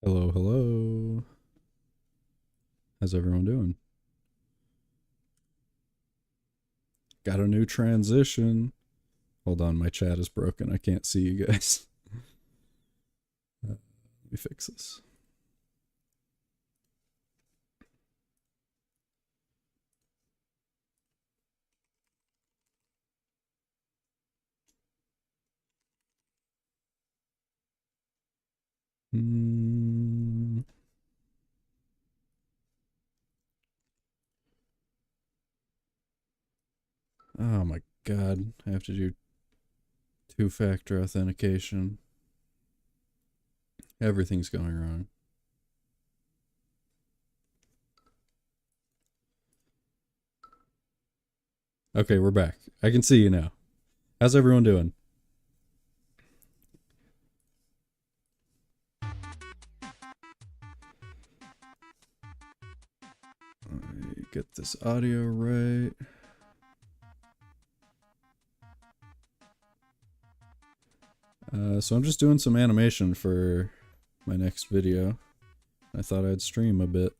Hello, hello. How's everyone doing? Got a new transition. Hold on, my chat is broken. I can't see you guys. Let me fix this. Hmm. Oh my god, I have to do two-factor authentication. Everything's going wrong. Okay, we're back. I can see you now. How's everyone doing? Let me get this audio right. So I'm just doing some animation for my next video. I thought I'd stream a bit.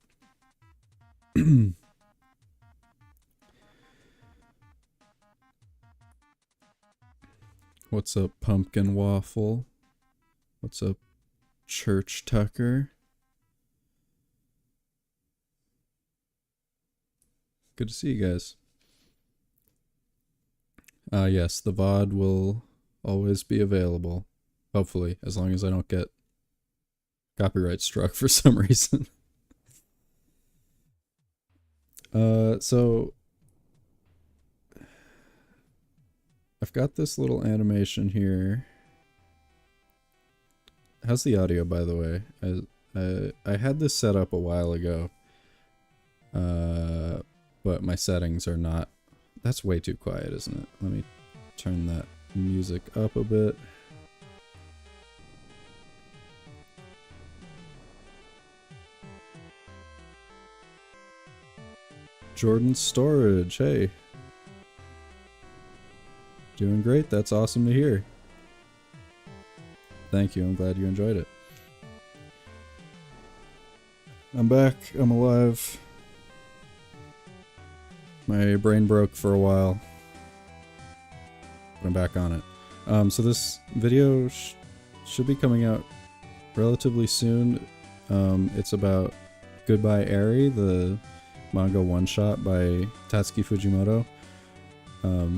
What's up, Pumpkin Waffle? What's up, Church Tucker? Good to see you guys. Yes, the VOD will always be available. Hopefully, as long as I don't get copyright struck for some reason. So I've got this little animation here. How's the audio, by the way? I had this set up a while ago, but my settings are not. That's way too quiet, isn't it? Let me turn that music up a bit. Jordan Storage, hey. Doing great, that's awesome to hear. Thank you, I'm glad you enjoyed it. I'm back, I'm alive. My brain broke for a while, but I'm back on it. So this video should be coming out relatively soon. It's about Goodbye Eri, the manga one-shot by Tatsuki Fujimoto.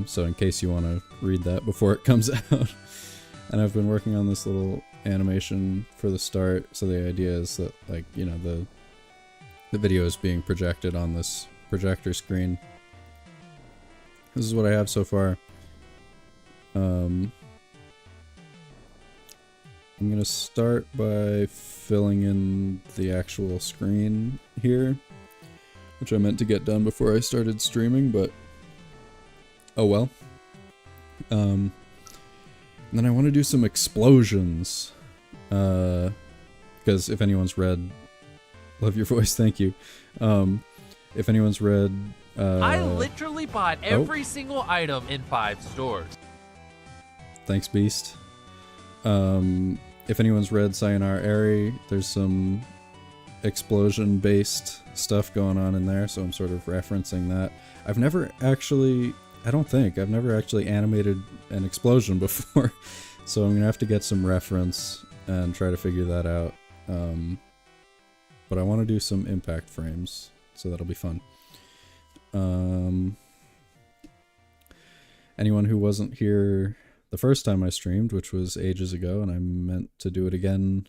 So in case you want to read that before it comes out. And I've been working on this little animation for the start, so the idea is that, like, you know, the video is being projected on this projector screen. This is what I have so far. I'm gonna start by filling in the actual screen here, which I meant to get done before I started streaming, but oh well. And then I want to do some explosions, because if anyone's read, love your voice, thank you. If anyone's read, I literally bought every single item in 5 stores. Thanks, Beast. If anyone's read Sayonara Eri, there's some explosion-based stuff going on in there, so I'm sort of referencing that. I've never actually animated an explosion before, so I'm gonna have to get some reference and try to figure that out. But I want to do some impact frames, so that'll be fun. Anyone who wasn't here the first time I streamed, which was ages ago, and I meant to do it again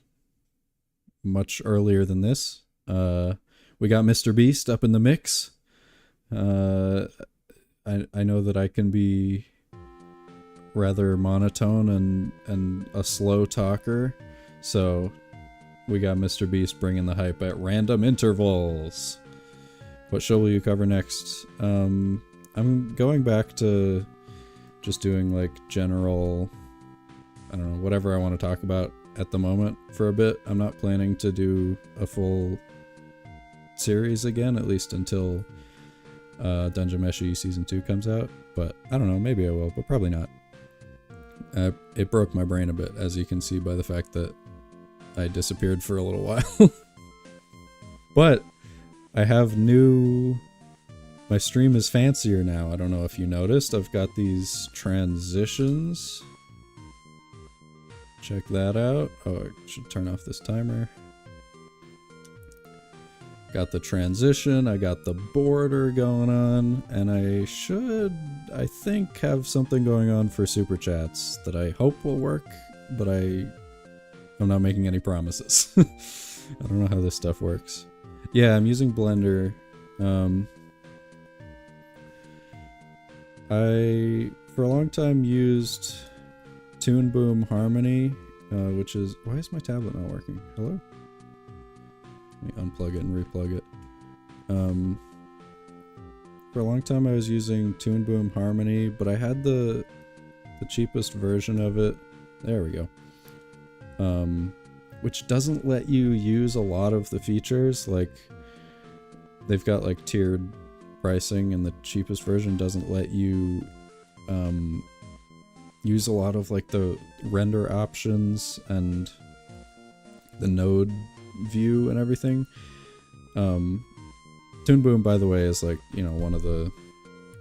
much earlier than this, we got Mr. Beast up in the mix. I know that I can be rather monotone and a slow talker, so we got Mr. Beast bringing the hype at random intervals. What show will you cover next? I'm going back to just doing like general, I don't know, whatever I want to talk about at the moment for a bit. I'm not planning to do a full series again, at least until Dungeon Meshi Season 2 comes out, but I don't know, maybe I will, but probably not. It broke my brain a bit, as you can see by the fact that I disappeared for a little while. But I have new... My stream is fancier now. I don't know if you noticed. I've got these transitions. Check that out. Oh, I should turn off this timer. Got the transition, I got the border going on, and I should, I think, have something going on for super chats that I hope will work, but I'm not making any promises. I don't know how this stuff works. Yeah, I'm using Blender. I, for a long time, used Toon Boom Harmony, which is... Why is my tablet not working? Hello? Let me unplug it and replug it. For a long time I was using Toon Boom Harmony, but I had the cheapest version of it. There we go. Which doesn't let you use a lot of the features. Like, they've got like tiered pricing, and the cheapest version doesn't let you use a lot of like the render options and the node view and everything. Toon Boom, by the way, is like, you know, one of the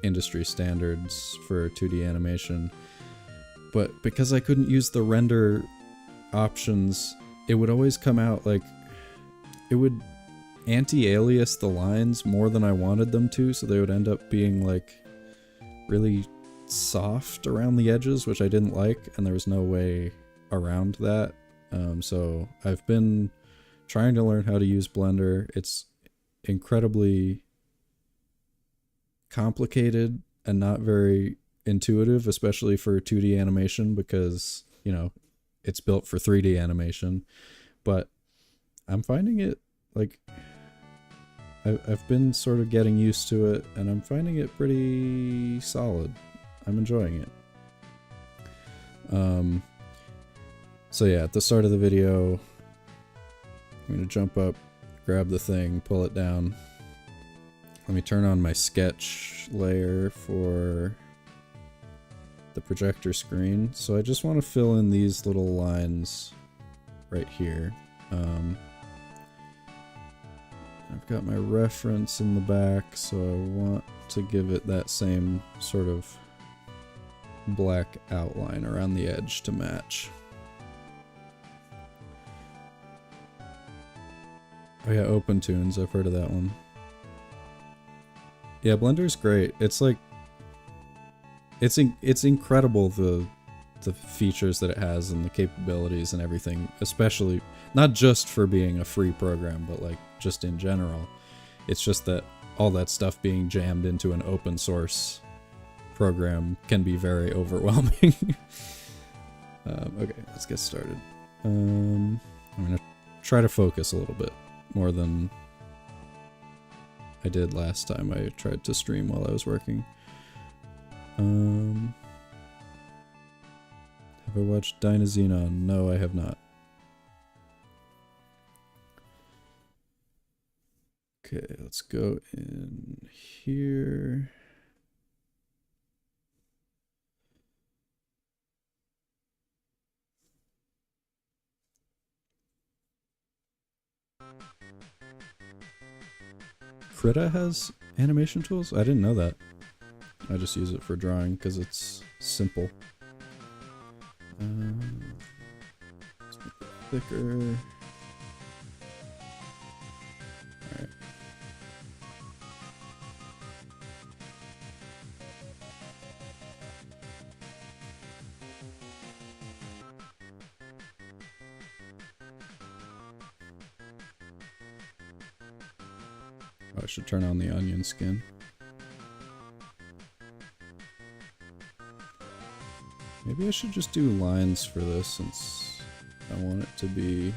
industry standards for 2D animation. But because I couldn't use the render options, it would always come out like, it would anti-alias the lines more than I wanted them to, so they would end up being like really soft around the edges, which I didn't like, and there was no way around that. So I've been trying to learn how to use Blender. It's incredibly complicated and not very intuitive, especially for 2D animation, because, you know, it's built for 3D animation. But I'm finding it, like, I've been sort of getting used to it, and I'm finding it pretty solid. I'm enjoying it. So yeah, at the start of the video, I'm gonna jump up, grab the thing, pull it down. Let me turn on my sketch layer for the projector screen. So I just want to fill in these little lines right here. I've got my reference in the back, so I want to give it that same sort of black outline around the edge to match. Oh yeah, OpenTunes, I've heard of that one. Yeah, Blender's great. It's like, it's incredible the features that it has and the capabilities and everything, especially not just for being a free program, but like just in general. It's just that all that stuff being jammed into an open source program can be very overwhelming. Okay, let's get started. I'm gonna try to focus a little bit more than I did last time I tried to stream while I was working. Have I watched Dynazenon? No, I have not. Okay, let's go in here. Krita has animation tools? I didn't know that. I just use it for drawing because it's simple. Let's make it thicker. Alright. Oh, I should turn on the onion skin. Maybe I should just do lines for this since I want it to be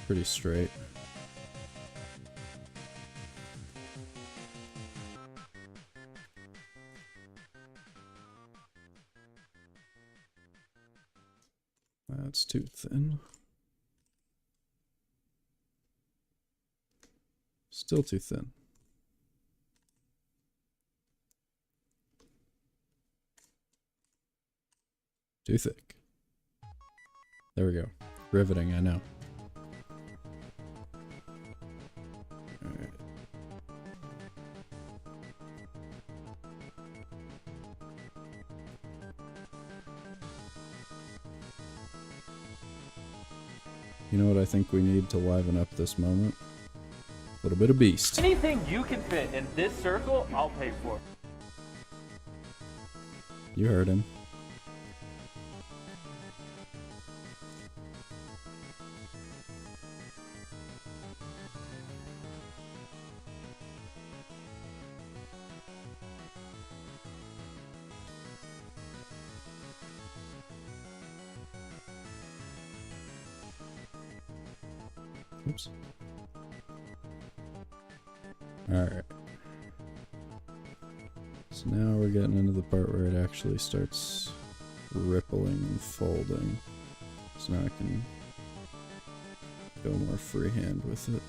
pretty straight. That's too thin. Still too thin. Too thick. There we go. Riveting, I know. Alright. You know what I think we need to liven up this moment? A little bit of Beast. Anything you can fit in this circle, I'll pay for. You heard him. Oops. Alright. So now we're getting into the part where it actually starts rippling and folding. So now I can go more freehand with it.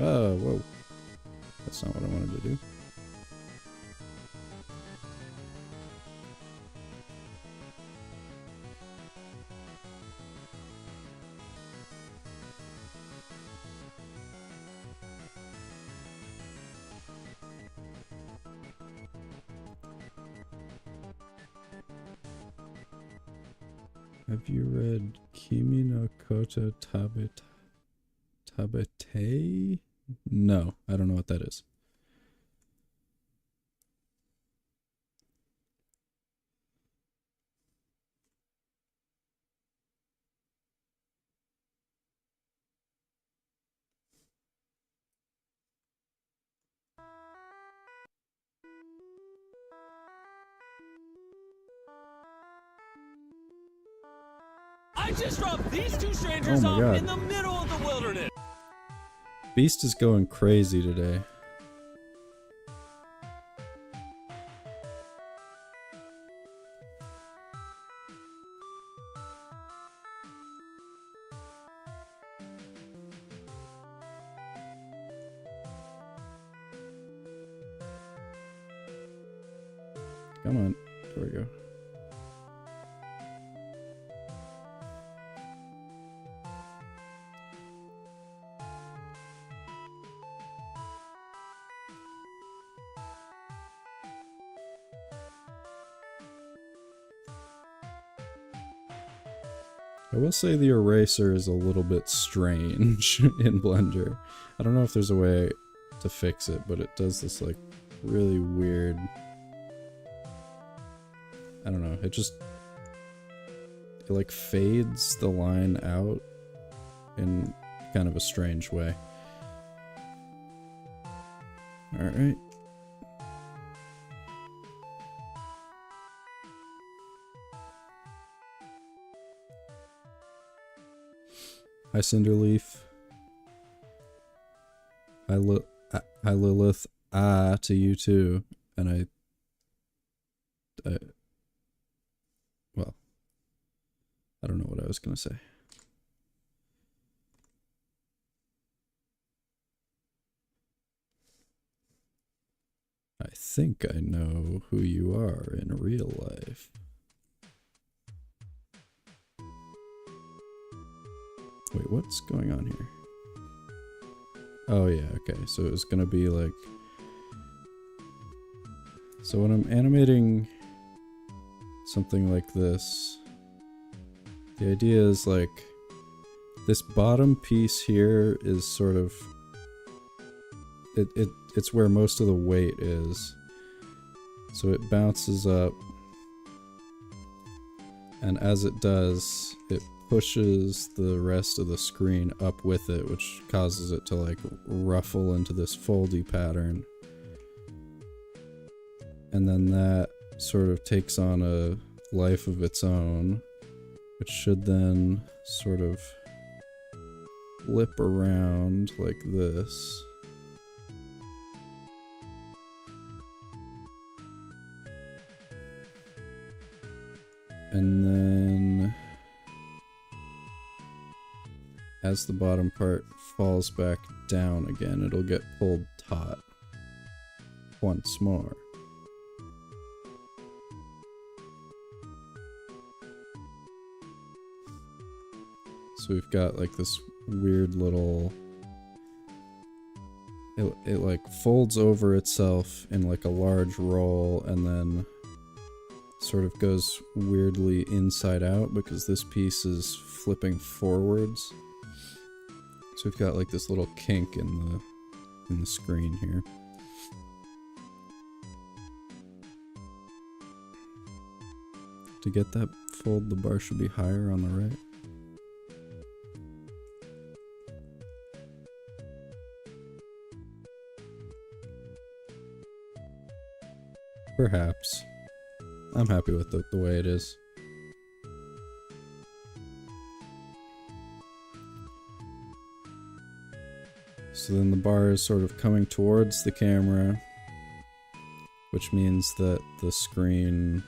Oh, whoa. That's not what I wanted to do. Have you read Kimi no Koto Tabete? No, I don't know what that is. I just dropped these two strangers off God. in the middle of the wilderness. Beast is going crazy today. Come on, there we go. I will say the eraser is a little bit strange in Blender. I don't know if there's a way to fix it, but it does this like really weird... I don't know, it like fades the line out in kind of a strange way. Alright. Hi Cinderleaf. Hi Lilith. To you too. And well, I don't know what I was gonna say. I think I know who you are in real life. Wait, what's going on here? Oh yeah, okay, so it was gonna be like... So when I'm animating something like this, the idea is like, this bottom piece here is sort of... It's where most of the weight is. So it bounces up, and as it does, it pushes the rest of the screen up with it, which causes it to like ruffle into this foldy pattern. And then that sort of takes on a life of its own, which should then sort of flip around like this. And then as the bottom part falls back down again, it'll get pulled taut. once more. So we've got like this weird little... It like folds over itself in like a large roll and then sort of goes weirdly inside out because this piece is flipping forwards. So we've got like this little kink in the screen here. To get that fold, the bar should be higher on the right. Perhaps. I'm happy with the way it is. So then the bar is sort of coming towards the camera, which means that the screen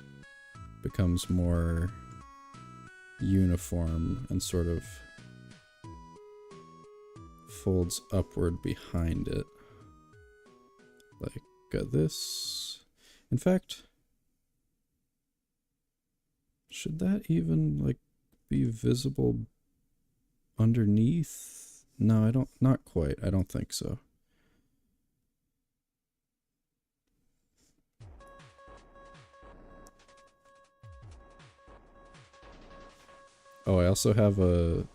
becomes more uniform and sort of folds upward behind it. Like this. In fact, should that even like be visible underneath? No, not quite. I don't think so. Oh, I also have a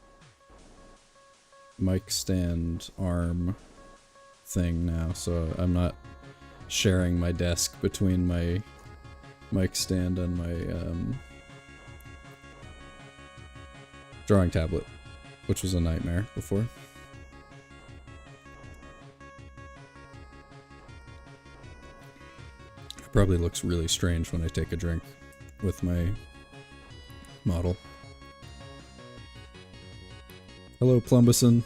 mic stand arm thing now, so I'm not sharing my desk between my mic stand and my drawing tablet, which was a nightmare before. It probably looks really strange when I take a drink with my model. Hello, Plumbison.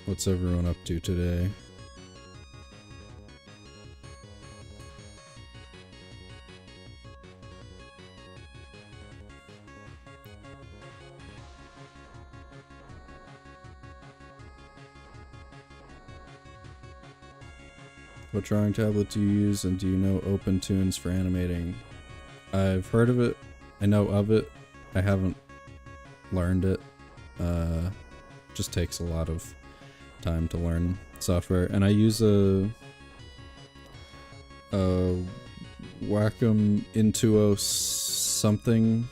What's everyone up to today? What drawing tablet do you use, and do you know OpenTunes for animating? I've heard of it. I know of it. I haven't learned it. Just takes a lot of time to learn software, and I use a Wacom Intuos something.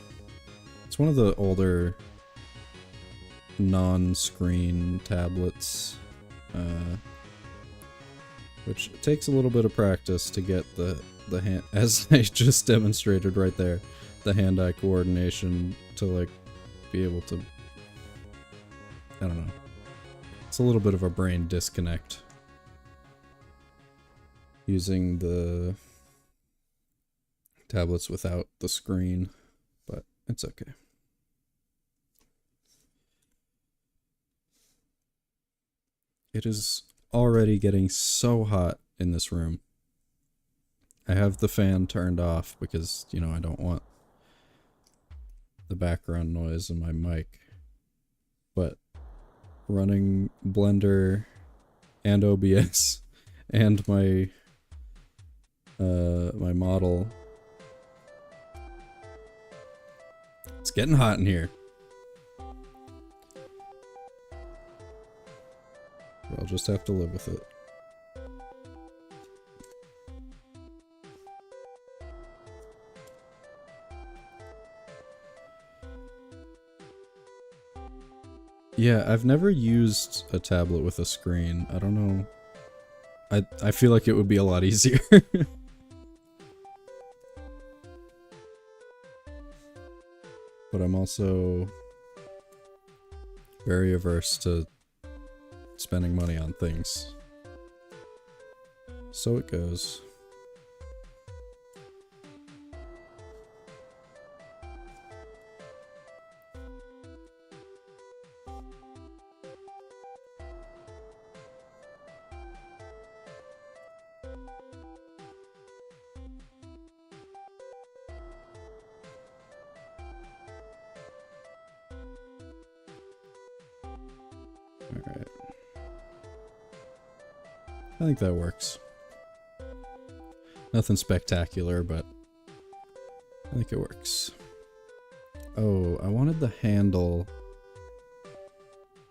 It's one of the older non-screen tablets, which takes a little bit of practice to get the hand, as I just demonstrated right there, the hand-eye coordination to like be able to, I don't know. It's a little bit of a brain disconnect using the tablets without the screen, but it's okay. It is already getting so hot in this room. I have the fan turned off because, you know, I don't want the background noise in my mic. But running Blender and OBS and my my model, it's getting hot in here. I'll just have to live with it. Yeah, I've never used a tablet with a screen. I don't know. I feel like it would be a lot easier. But I'm also very averse to spending money on things. So it goes. Alright. I think that works. Nothing spectacular, but I think it works. Oh, I wanted the handle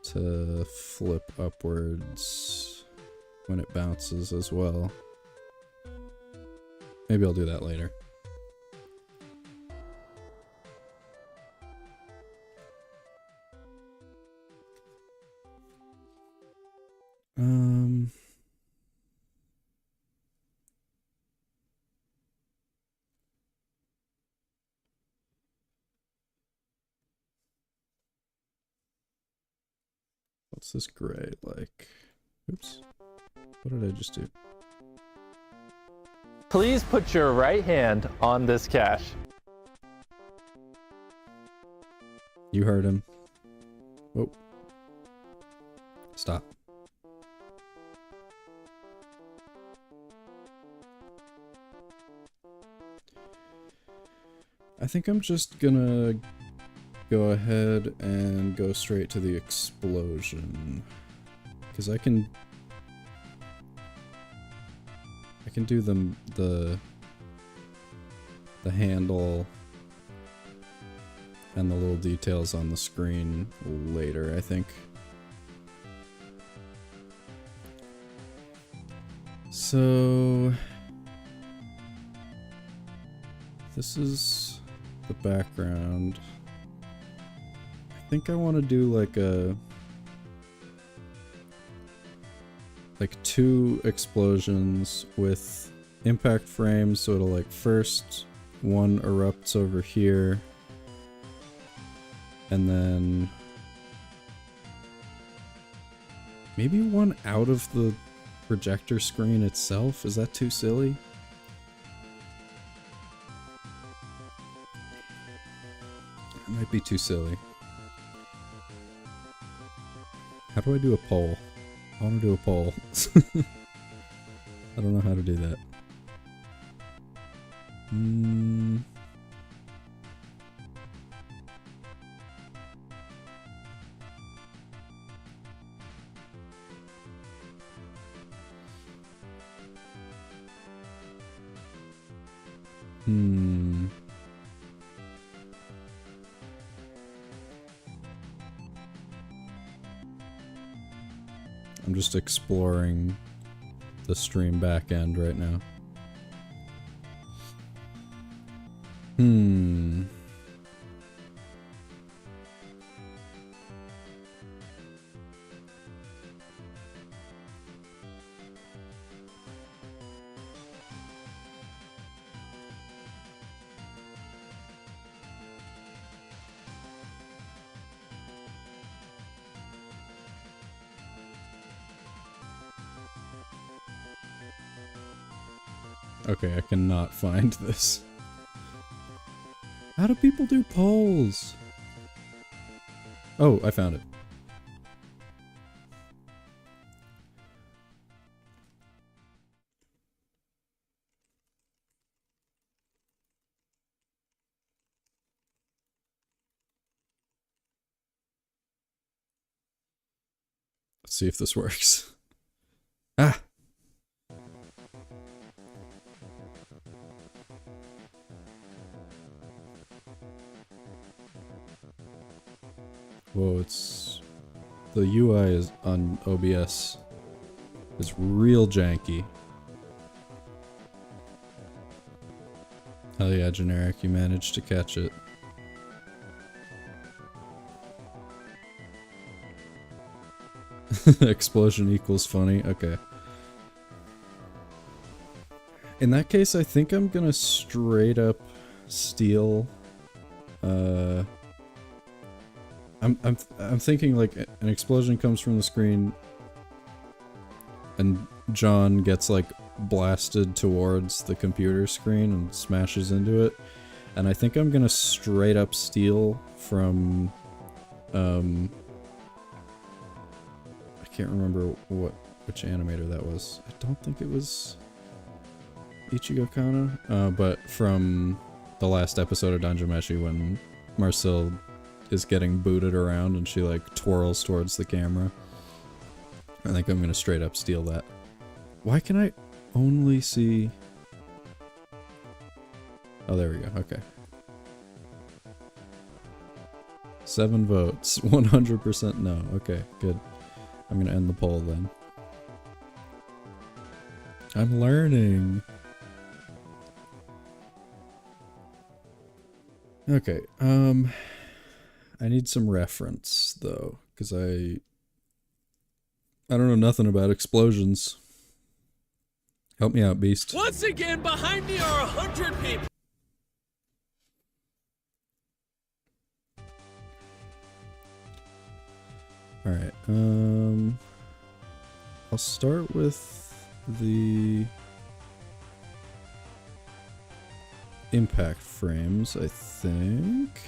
to flip upwards when it bounces as well. Maybe I'll do that later. What's this gray like? Oops. What did I just do? Please put your right hand on this cache. You heard him. Whoa. Stop. I think I'm just gonna go ahead and go straight to the explosion. Because I can do the handle and the little details on the screen later, I think. So this is the background. I think I want to do like two explosions with impact frames, so it'll like first one erupts over here and then maybe one out of the projector screen itself. Is that too silly? It might be too silly. How do I do a poll? I want to do a poll. I don't know how to do that. I'm just exploring the stream backend right now. Okay, I cannot find this. How do people do polls? Oh, I found it. Let's see if this works. Ah! Whoa, it's... the UI is on OBS is real janky. Hell yeah, generic, you managed to catch it. Explosion equals funny, okay. In that case, I think I'm gonna straight up steal, I'm thinking like an explosion comes from the screen and Jawn gets like blasted towards the computer screen and smashes into it. And I think I'm gonna straight up steal from, I can't remember which animator that was. I don't think it was Ichigo Kano, but from the last episode of Danjamashi when Marcel is getting booted around and she like twirls towards the camera. I think I'm gonna straight up steal that. Why can I only see... Oh, there we go. Okay. 7 votes. 100% no. Okay, good. I'm gonna end the poll then. I'm learning. Okay, I need some reference though, because I don't know nothing about explosions. Help me out, Beast. Once again, behind me are 100 people. Alright, I'll start with the impact frames, I think.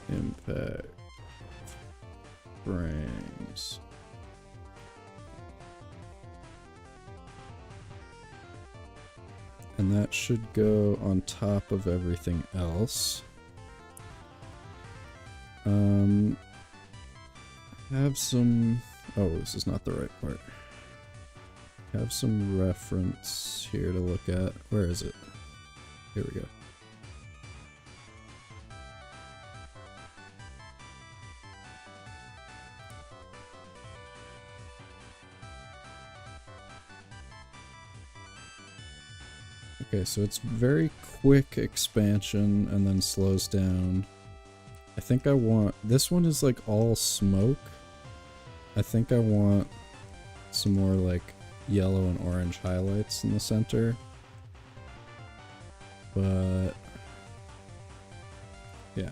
Impact frames. And that should go on top of everything else. Have some... Oh, this is not the right part. Have some reference here to look at. Where is it? Here we go. Okay, so it's very quick expansion and then slows down. I think I want... This one is like all smoke. I think I want some more like yellow and orange highlights in the center. But... yeah.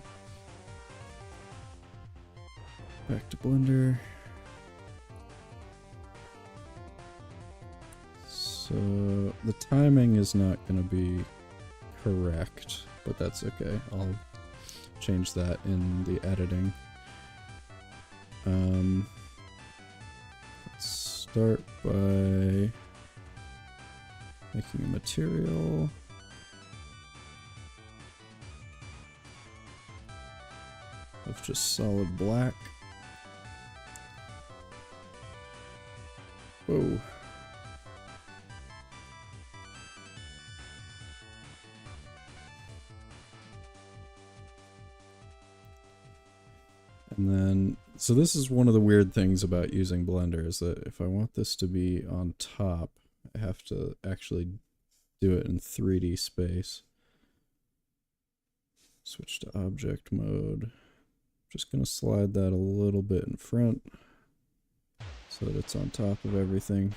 Back to Blender. So the timing is not going to be correct, but that's okay. I'll change that in the editing. Let's start by making a material. Of just solid black. Whoa. And then, so this is one of the weird things about using Blender, is that if I want this to be on top, I have to actually do it in 3D space. Switch to object mode. Just gonna slide that a little bit in front so that it's on top of everything.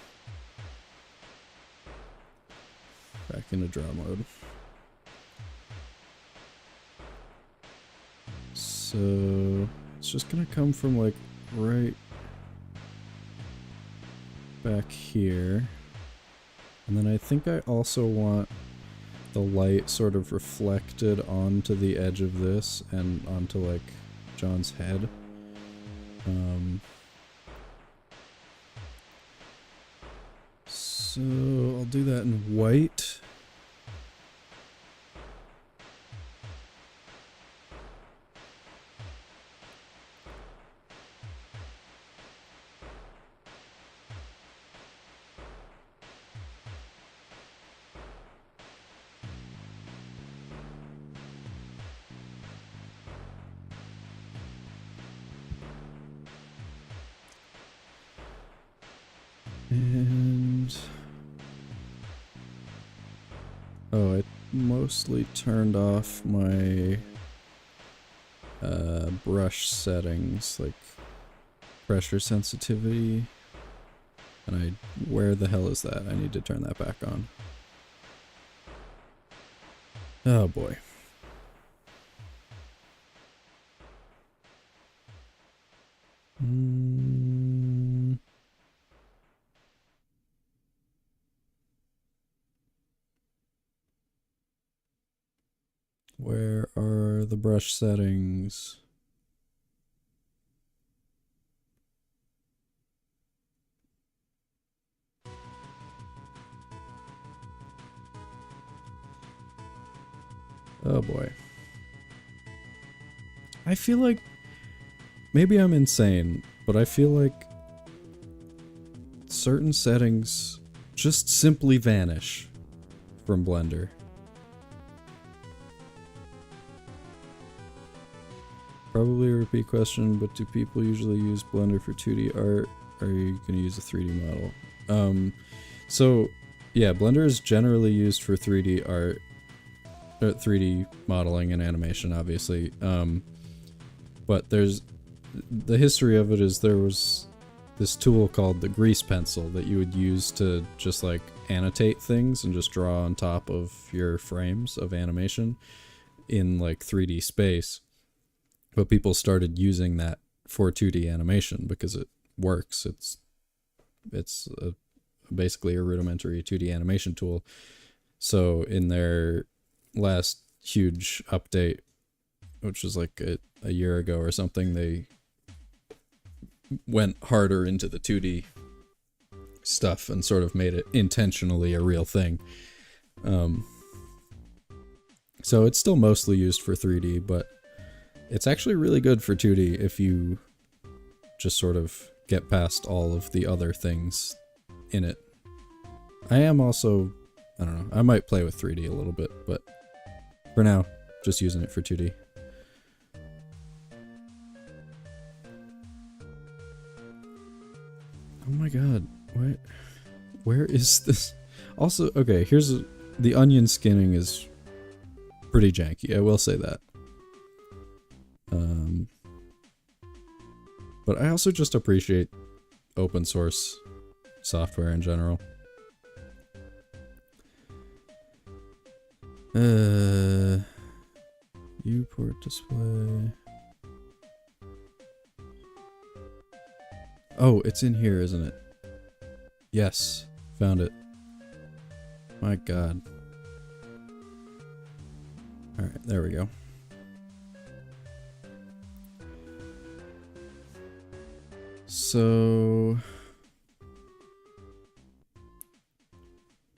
Back into draw mode. So it's just gonna come from like right back here. And then I think I also want the light sort of reflected onto the edge of this and onto like John's head. So I'll do that in white. And oh, I mostly turned off my brush settings, like pressure sensitivity. And where the hell is that? I need to turn that back on. Oh boy. Where are the brush settings? Oh boy. I feel like maybe I'm insane, but I feel like certain settings just simply vanish from Blender. Probably a repeat question, but do people usually use Blender for 2D art? Or are you going to use a 3D model? So, yeah, Blender is generally used for 3D art, or 3D modeling and animation, obviously. But there's the history of it is there was this tool called the grease pencil that you would use to just like annotate things and just draw on top of your frames of animation in like 3D space. But people started using that for 2D animation because it works. It's basically a rudimentary 2D animation tool. So in their last huge update, which was like a year ago or something, they went harder into the 2D stuff and sort of made it intentionally a real thing. So it's still mostly used for 3D, but it's actually really good for 2D if you just sort of get past all of the other things in it. I am also, I don't know, I might play with 3D a little bit, but for now, just using it for 2D. Oh my god, what? Where is this? Also, okay, the onion skinning is pretty janky, I will say that. But I also just appreciate open source software in general. Viewport display. Oh, it's in here, isn't it? Yes, found it. My god. Alright, there we go. So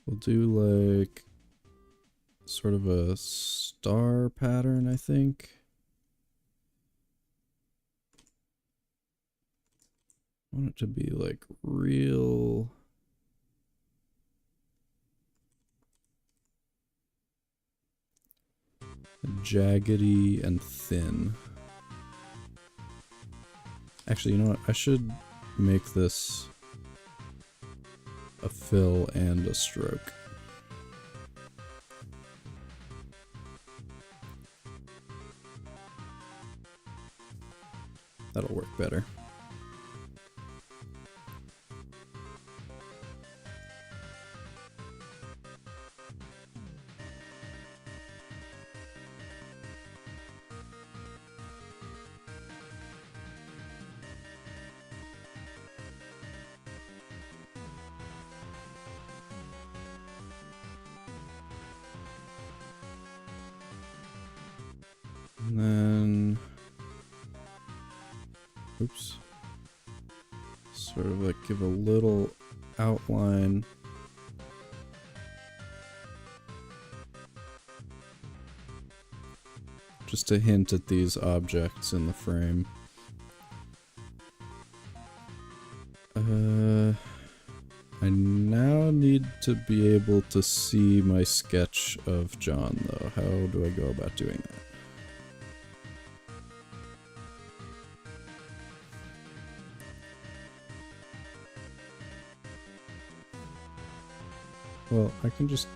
we'll do like sort of a star pattern, I think. I want it to be like real jaggedy and thin. Actually, you know what? I should make this a fill and a stroke. That'll work better. And then, oops, sort of like give a little outline. Just to hint at these objects in the frame. I now need to be able to see my sketch of Jawn, though. How do I go about doing that? Well, I can just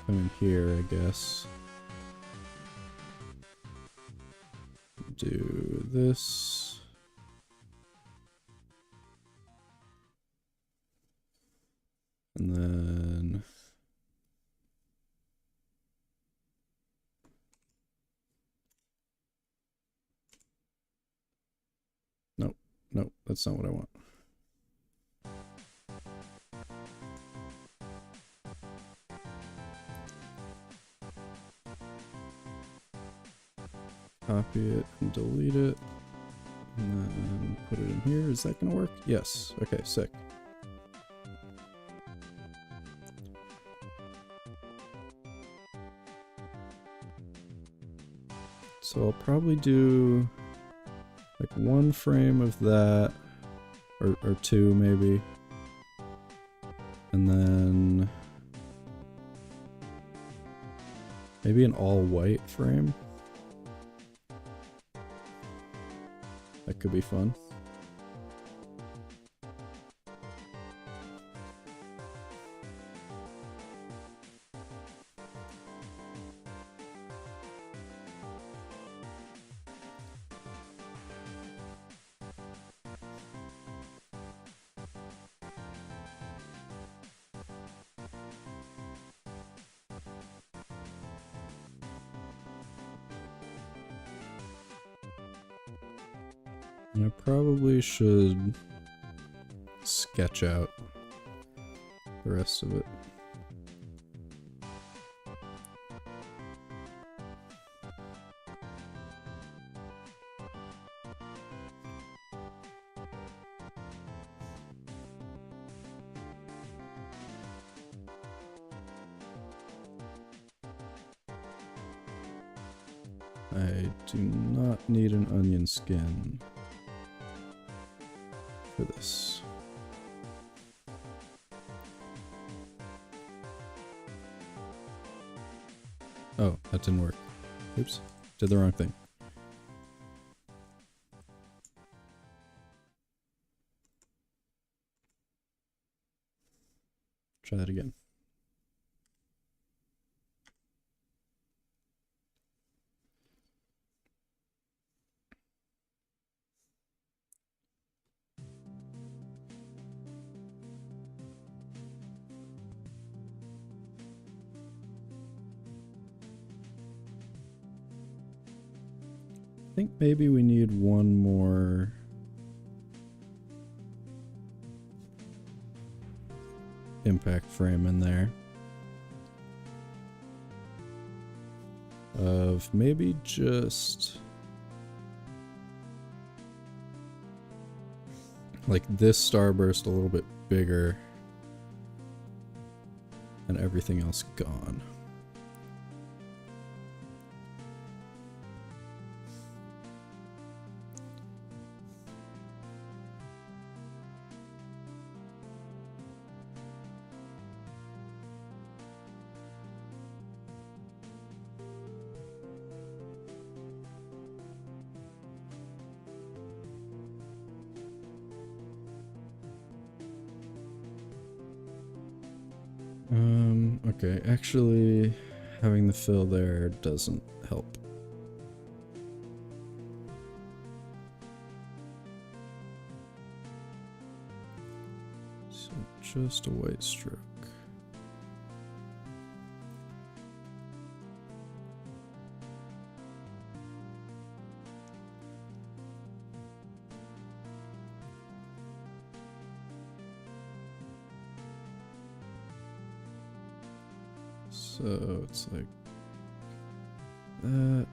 come in here, I guess. Do this. And then nope, that's not what I want. Copy it and delete it. And then put it in here. Is that gonna work? Yes. Okay, sick. So I'll probably do Like one frame of that, or two maybe. And then maybe an all white frame. That could be fun. I probably should sketch out the rest of it. I do not need an onion skin for this. Oh, that didn't work. Oops, did the wrong thing. Try that again. I think maybe we need one more impact frame in there of maybe just like this starburst a little bit bigger and everything else gone. Okay, actually having the fill there doesn't help. So just a white stroke. So it's like that.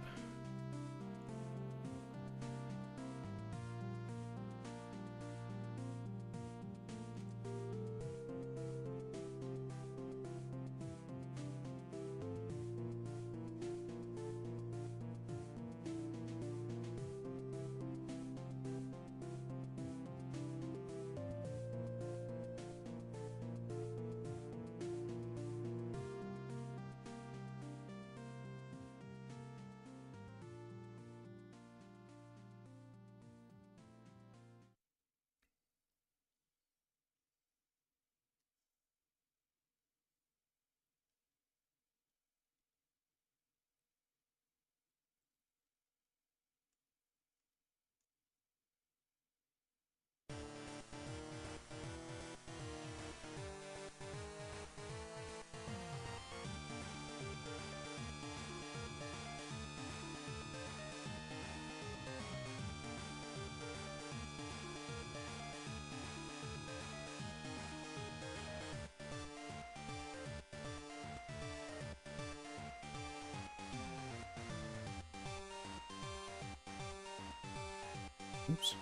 Oops.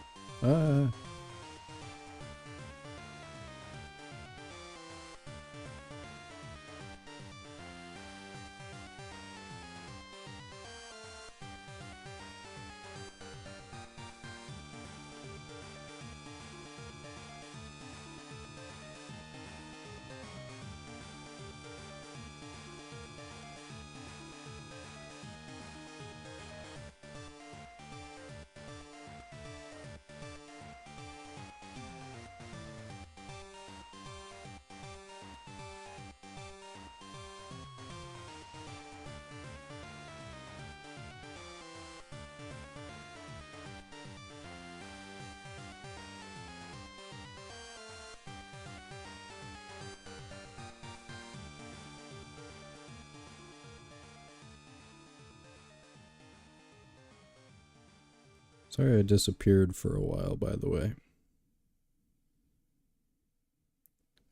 Sorry I disappeared for a while, by the way.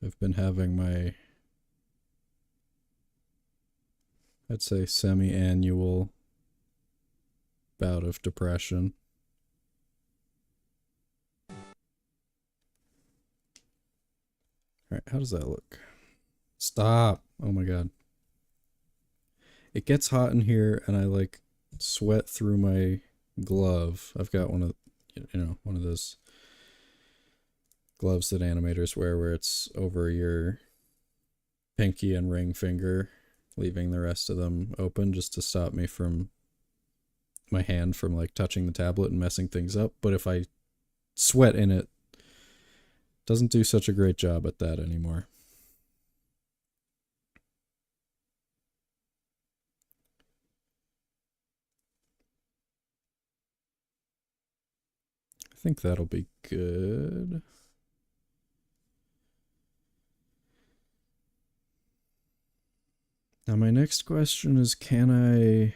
I've been having my, I'd say, semi-annual bout of depression. Alright, how does that look? Stop! Oh my god. It gets hot in here and I like sweat through my glove. I've got one of, one of those gloves that animators wear where it's over your pinky and ring finger, leaving the rest of them open just to stop me from my hand from like touching the tablet and messing things up. But if I sweat in it, doesn't do such a great job at that anymore. I think that'll be good. Now my next question is, can I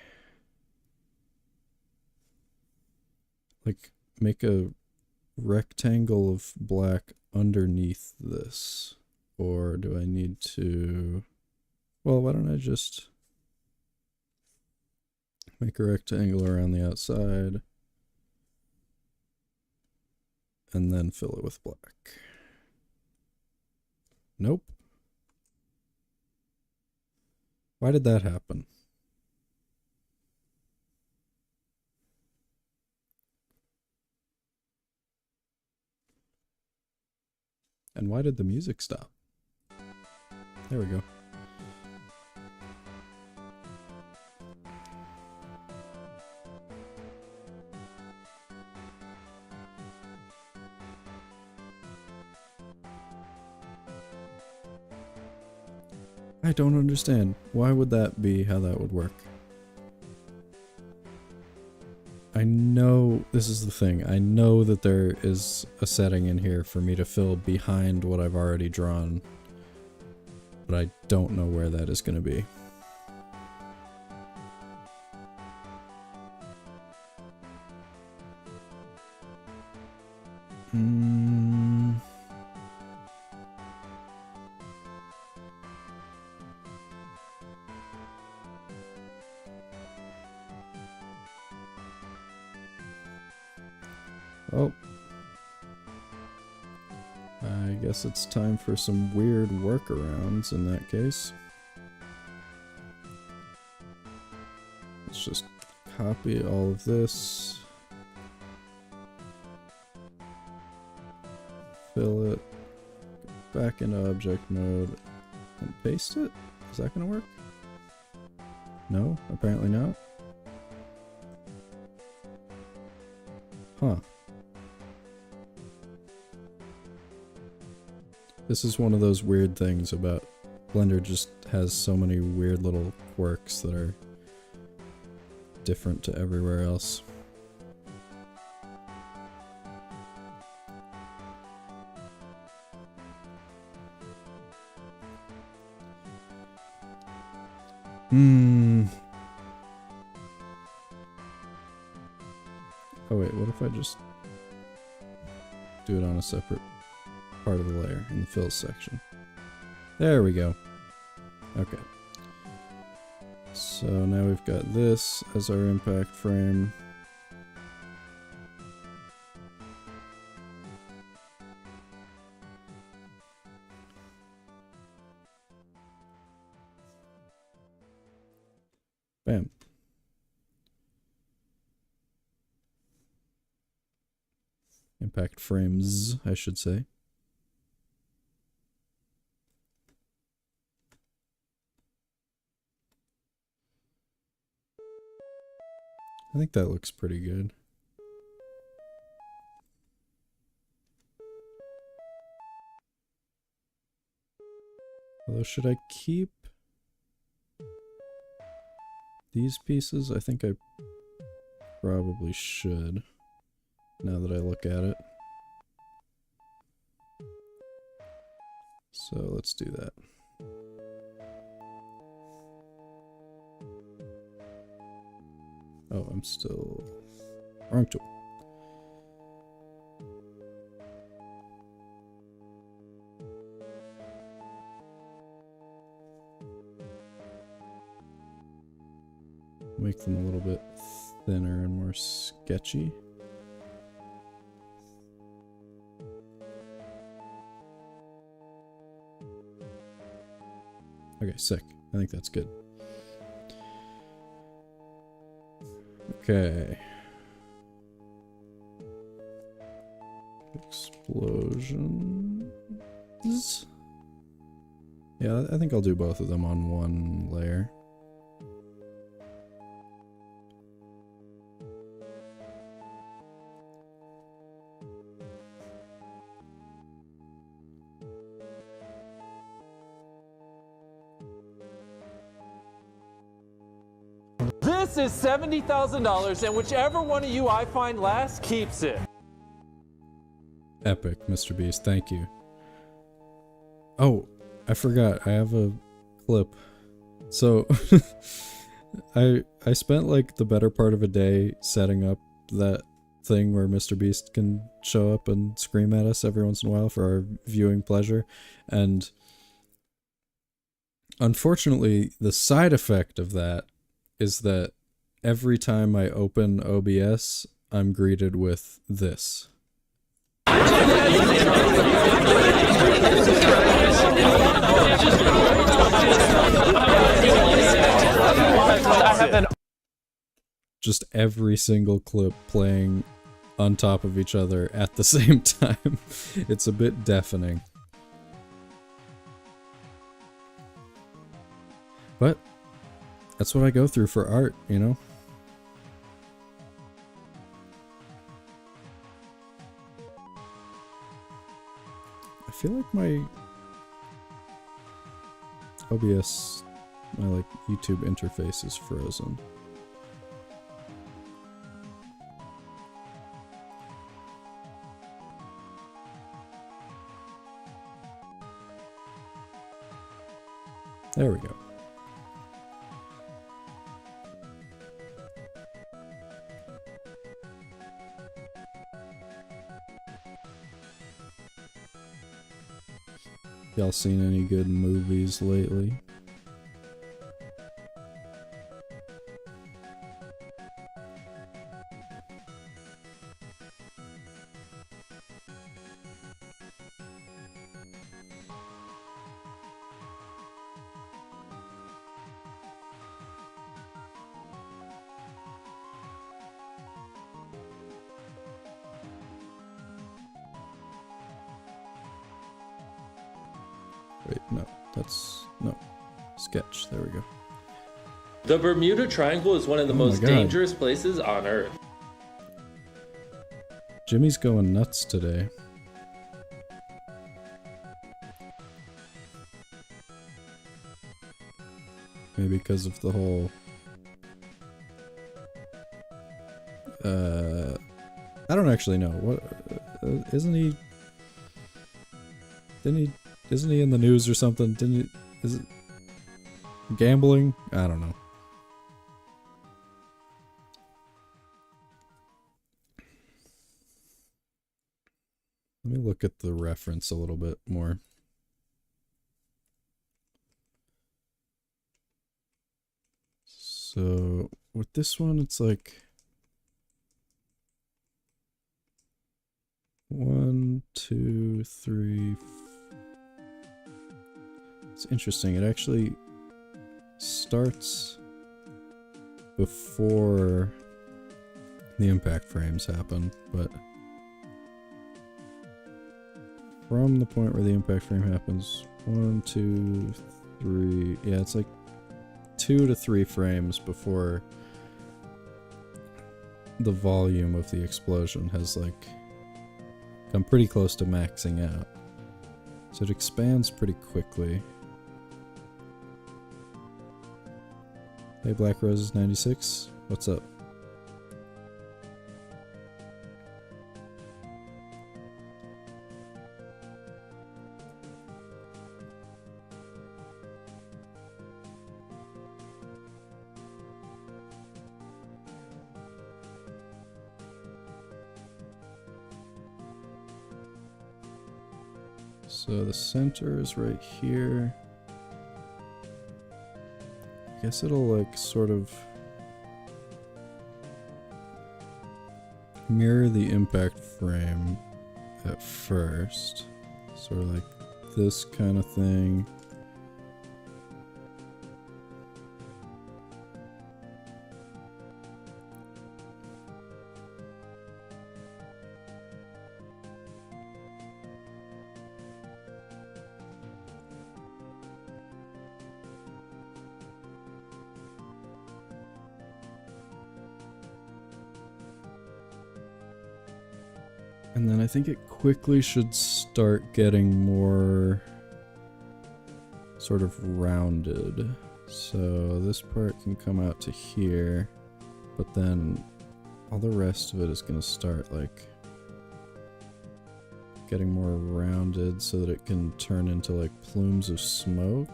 like make a rectangle of black underneath this? Or do I need to, well, why don't I just make a rectangle around the outside and then fill it with black? Nope. Why did that happen? And why did the music stop? There we go. I don't understand. Why would that be how that would work? I know, this is the thing, I know that there is a setting in here for me to fill behind what I've already drawn, but I don't know where that is going to be. Oh. I guess it's time for some weird workarounds in that case. Let's just copy all of this. Fill it. Go back into object mode. And paste it? Is that gonna work? No? Apparently not. Huh. This is one of those weird things about Blender, just has so many weird little quirks that are different to everywhere else. Oh wait, what if I just do it on a separate part of the layer in the fills section? There we go. Okay. So now we've got this as our impact frame. Bam. Impact frames, I should say. I think that looks pretty good. Although, should I keep these pieces? I think I probably should, now that I look at it. So let's do that. Oh, I'm still... Wrong tool. sketchy. Okay, sick. I think that's good. Okay. Explosions. Yeah, I think I'll do both of them on one layer. This is $70,000, and whichever one of you I find last keeps it. Epic, Mr. Beast. Thank you. Oh, I forgot. I have a clip. So, I spent like the better part of a day setting up that thing where Mr. Beast can show up and scream at us every once in a while for our viewing pleasure. And unfortunately, the side effect of that is that every time I open OBS, I'm greeted with this. Just every single clip playing on top of each other at the same time. It's a bit deafening. But that's what I go through for art, you know? I feel like my OBS, my like YouTube interface is frozen. There we go. Y'all seen any good movies lately? Wait, no, that's, no, sketch, there we go. The Bermuda Triangle is one of the most dangerous places on Earth. Jimmy's going nuts today. Maybe because of the whole... I don't actually know. What isn't he... Isn't he in the news or something? Is it gambling? I don't know. Let me look at the reference a little bit more. So with this one, it's like 1, 2, 3. It's interesting. It actually starts before the impact frames happen, but from the point where the impact frame happens, 1, 2, 3. Yeah, it's like 2 to 3 frames before the volume of the explosion has like come pretty close to maxing out. So it expands pretty quickly. Hey, Black Roses 96, what's up? So the center is right here. I guess it'll like sort of mirror the impact frame at first. Sort of like this kind of thing. And then I think it quickly should start getting more sort of rounded. So this part can come out to here, but then all the rest of it is going to start like getting more rounded so that it can turn into like plumes of smoke.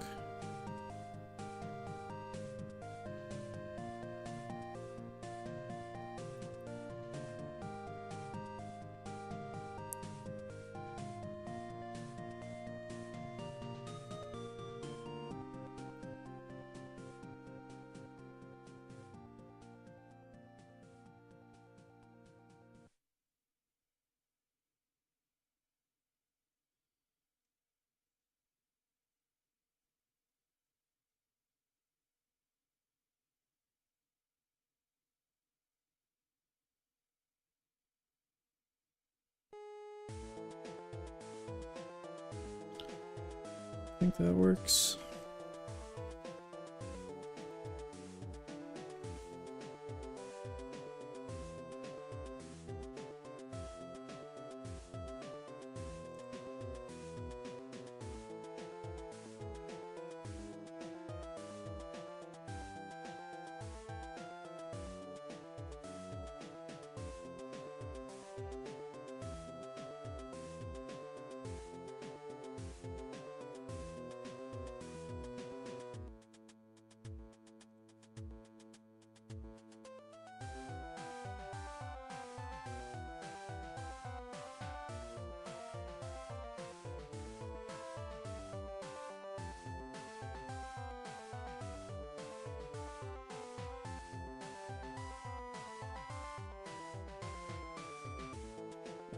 I think that works.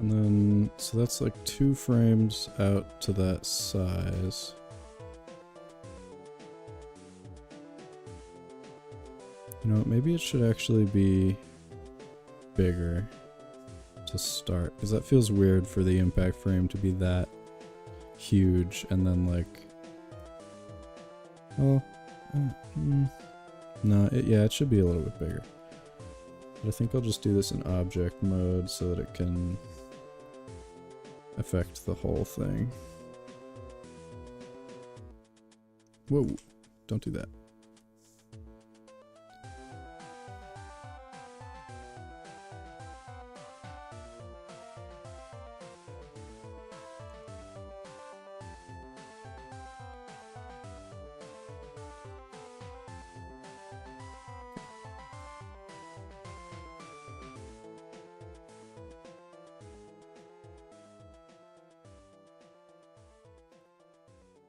And then, so that's like 2 frames out to that size. You know what, maybe it should actually be bigger to start, because that feels weird for the impact frame to be that huge and then like, oh, no, yeah, it should be a little bit bigger. But I think I'll just do this in object mode so that it can affect the whole thing. Whoa, don't do that.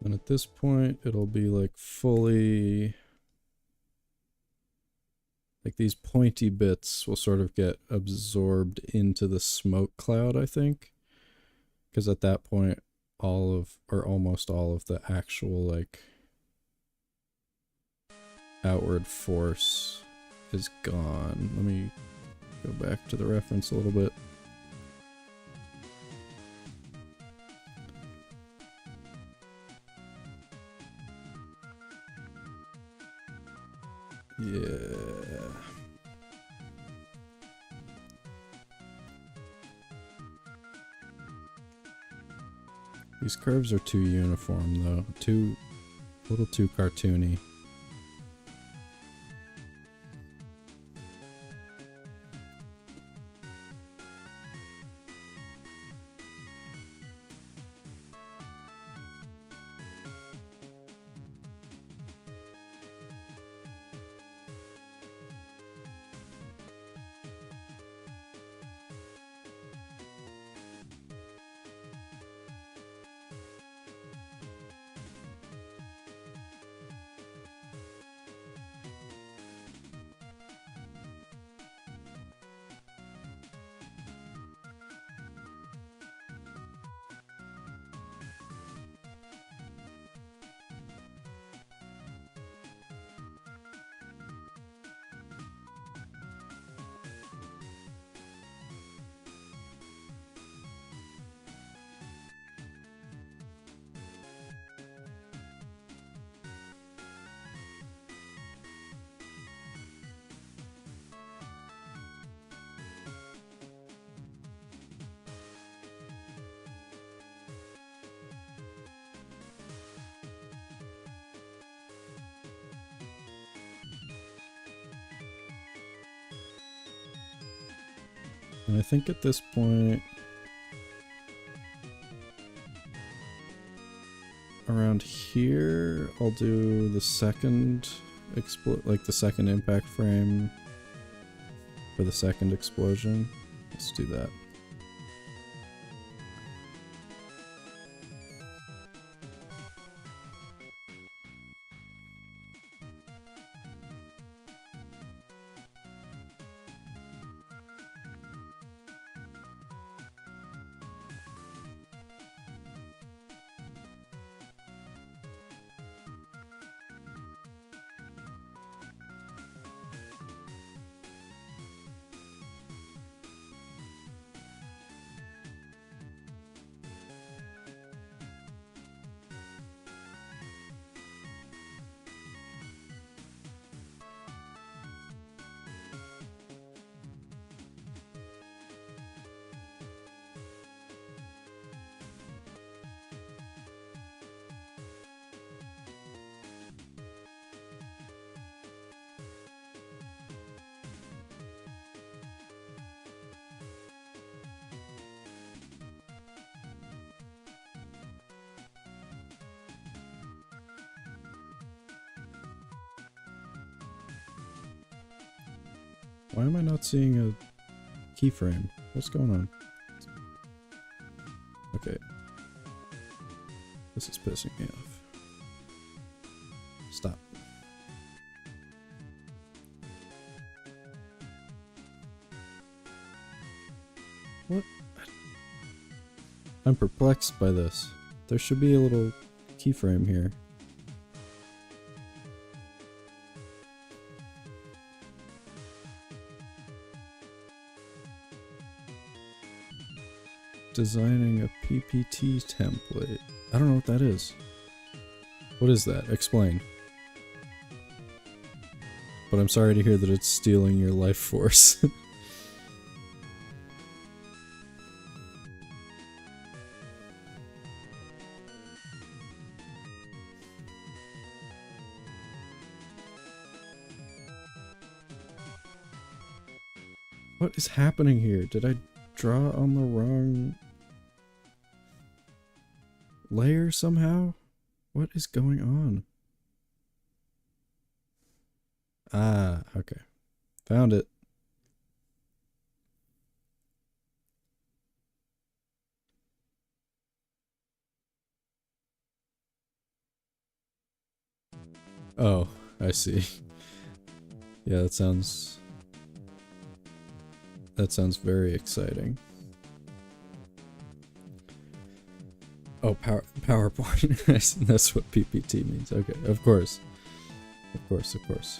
And at this point, it'll be like fully, like these pointy bits will sort of get absorbed into the smoke cloud, I think. Because at that point, all of, or almost all of the actual like outward force is gone. Let me go back to the reference a little bit. Yeah. These curves are too uniform though, a little too cartoony. And I think at this point, around here, I'll do the second the second impact frame for the second explosion. Let's do that. Why am I not seeing a keyframe? What's going on? Okay. This is pissing me off. Stop. What? I'm perplexed by this. There should be a little keyframe here. Designing a PPT template. I don't know what that is. What is that? Explain. But I'm sorry to hear that it's stealing your life force. What is happening here? Did I draw on the wrong layer somehow? What is going on? Ah, okay. Found it. Oh, I see. Yeah, that sounds very exciting. Oh, PowerPoint. That's what PPT means. Okay, of course. Of course, of course.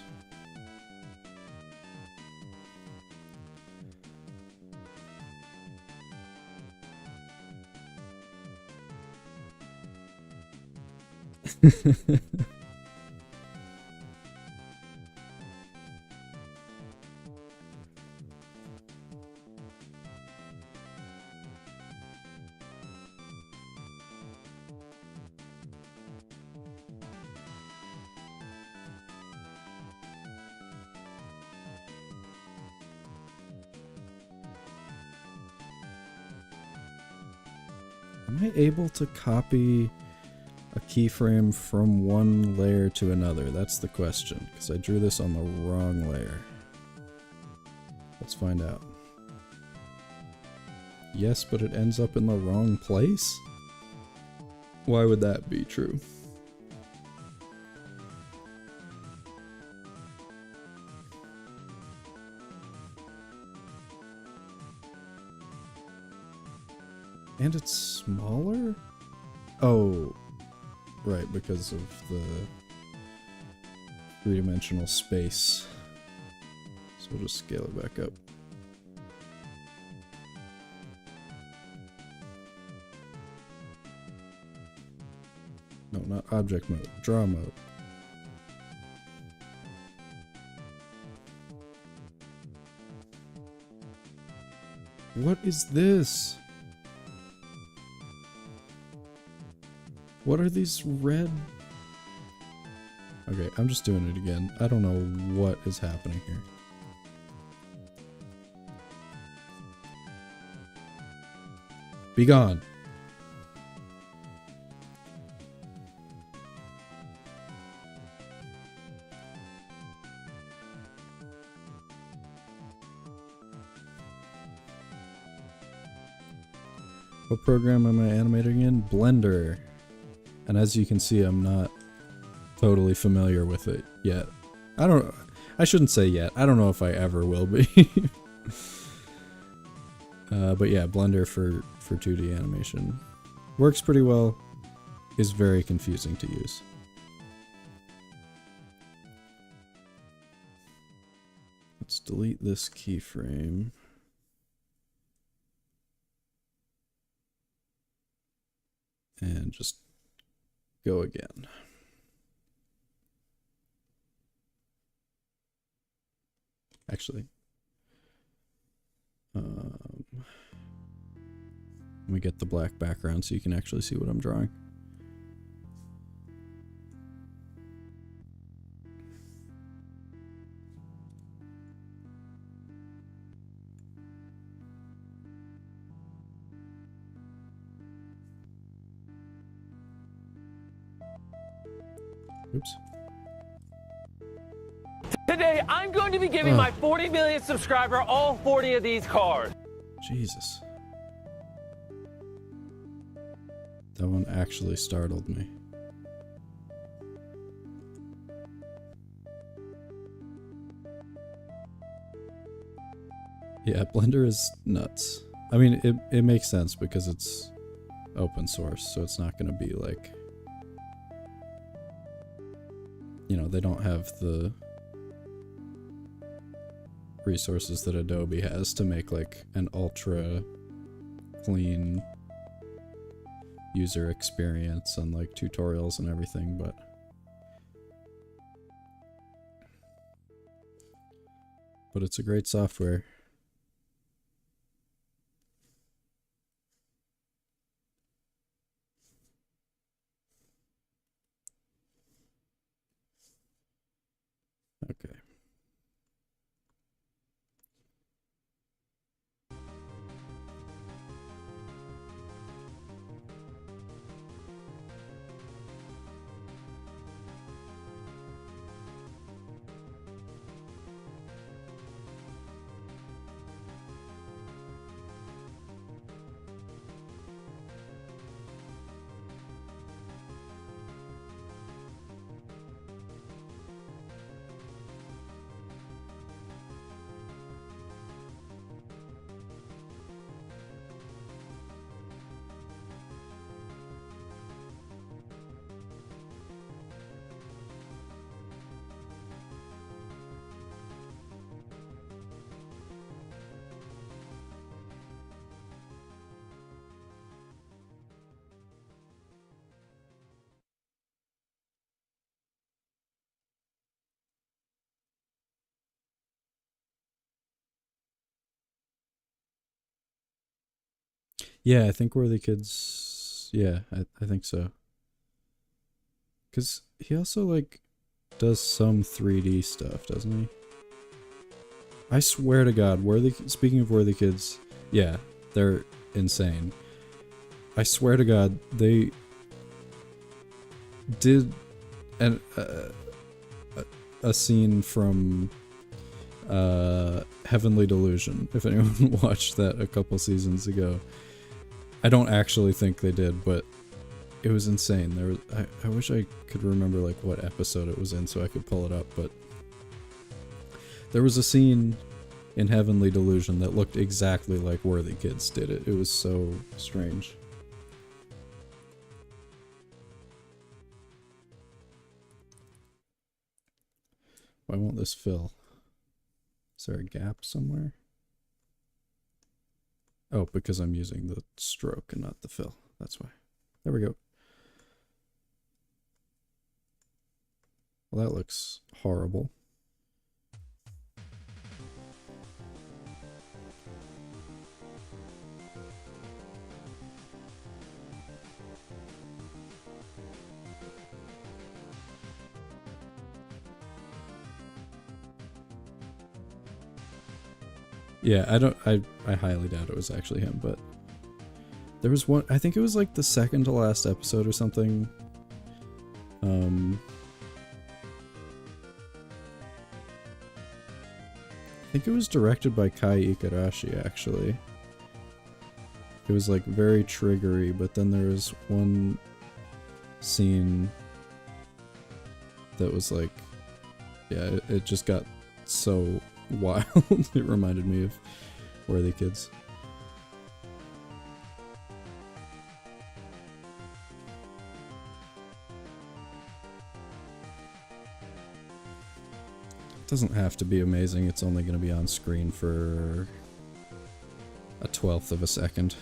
Am I able to copy a keyframe from one layer to another? That's the question, because I drew this on the wrong layer. Let's find out. Yes, but it ends up in the wrong place? Why would that be true? And it's smaller? Oh, right, because of the three-dimensional space. So we'll just scale it back up. No, not object mode, draw mode. What is this? What are these red? Okay, I'm just doing it again. I don't know what is happening here. Be gone. What program am I animating in? Blender. And as you can see, I'm not totally familiar with it yet. I shouldn't say yet. I don't know if I ever will be. But yeah, Blender for 2D animation. Works pretty well. Is very confusing to use. Let's delete this keyframe. And just go again. Actually, let me get the black background so you can actually see what I'm drawing. Oops. Today, I'm going to be giving my 40 millionth subscriber all 40 of these cars. Jesus. That one actually startled me. Yeah, Blender is nuts. I mean, it makes sense because it's open source, so it's not going to be like... You know, they don't have the resources that Adobe has to make like an ultra clean user experience and like tutorials and everything, but it's a great software. Okay. Yeah, I think we're the kids. Yeah, I think so. Because he also, like, does some 3D stuff, doesn't he? I swear to God, speaking of Worthy Kids, yeah, they're insane. I swear to God, they did a scene from Heavenly Delusion, if anyone watched that a couple seasons ago. I don't actually think they did, but it was insane. There was, I wish I could remember like what episode it was in so I could pull it up, but there was a scene in Heavenly Delusion that looked exactly like Worthy Kids did it. It was so strange. Why won't this fill? Is there a gap somewhere? Oh, because I'm using the stroke and not the fill. That's why. There we go. Well, that looks horrible. Yeah, I highly doubt it was actually him, but There was one, I think it was like the second to last episode or something. I think it was directed by Kai Ikarashi, actually. It was like very triggery, but then there was one scene that was like, yeah, it just got so wild. It reminded me of Worthy Kids. It doesn't have to be amazing, it's only going to be on screen for a 1/12 of a second.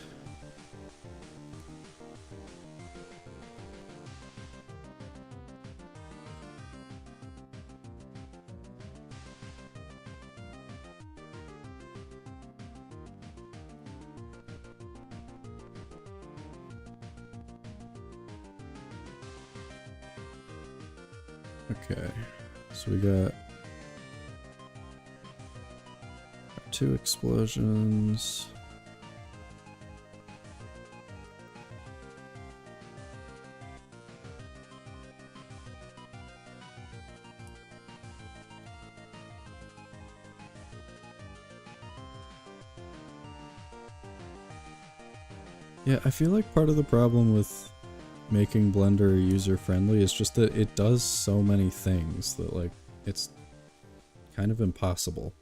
Okay, so we got 2 explosions. Yeah, I feel like part of the problem with making Blender user-friendly is just that it does so many things that, like, it's kind of impossible.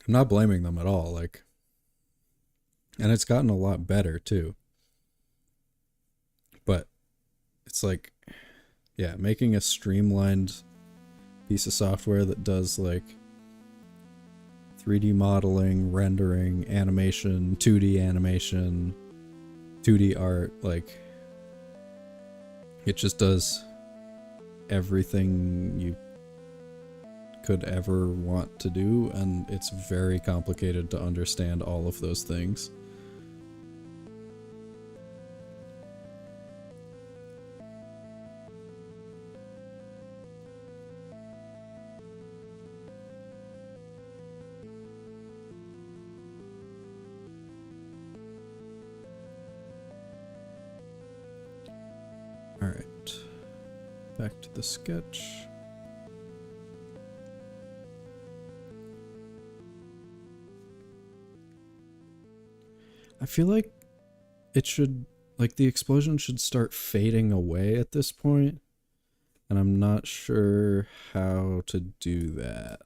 I'm not blaming them at all, like, and it's gotten a lot better too. But it's like, yeah, making a streamlined piece of software that does like 3D modeling, rendering, animation, 2D animation, 2D art, like, it just does everything you could ever want to do, and it's very complicated to understand all of those things. Alright, back to the sketch. I feel like it should, like, the explosion should start fading away at this point, and I'm not sure how to do that.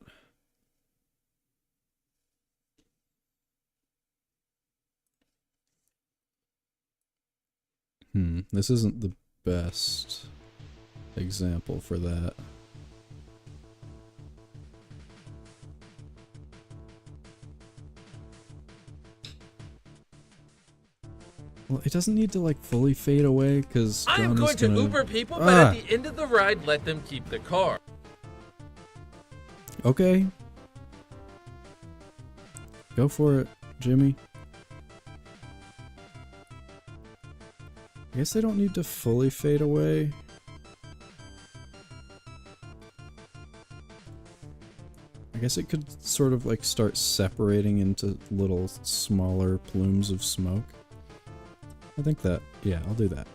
This isn't the best example for that. Well, it doesn't need to, like, fully fade away, because I am going to Uber people, but at the end of the ride, let them keep the car. Okay. Go for it, Jimmy. I guess they don't need to fully fade away. I guess it could sort of like start separating into little smaller plumes of smoke. I think that, yeah, I'll do that.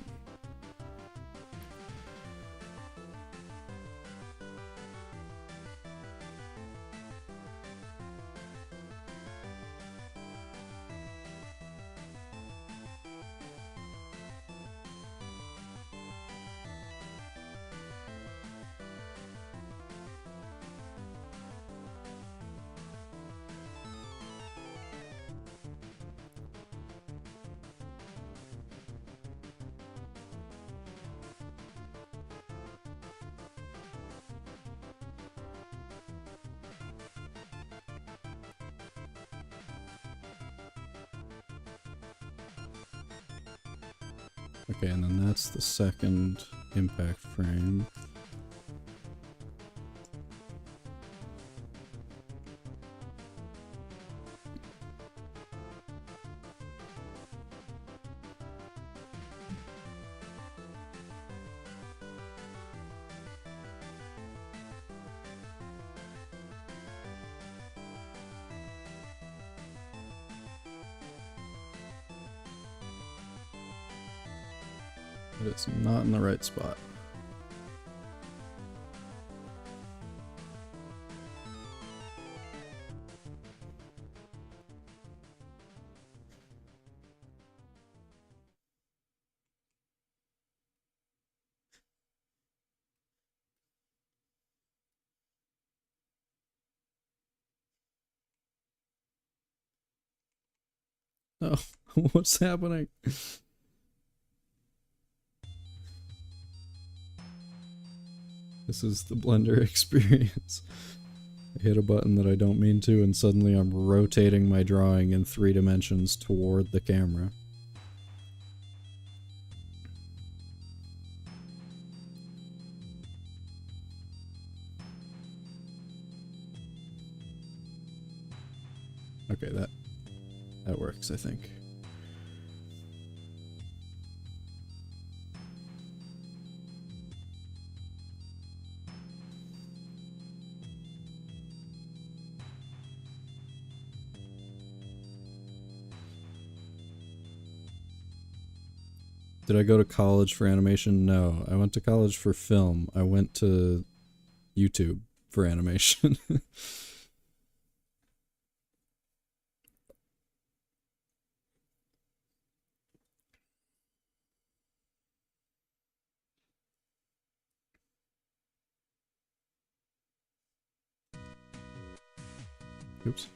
Okay, and then that's the second impact frame. but it's not in the right spot. Oh, what's happening? This is the Blender experience. I hit a button that I don't mean to, and suddenly I'm rotating my drawing in 3 dimensions toward the camera. Okay, that works, I think. Did I go to college for animation? No. I went to college for film. I went to YouTube for animation. Oops.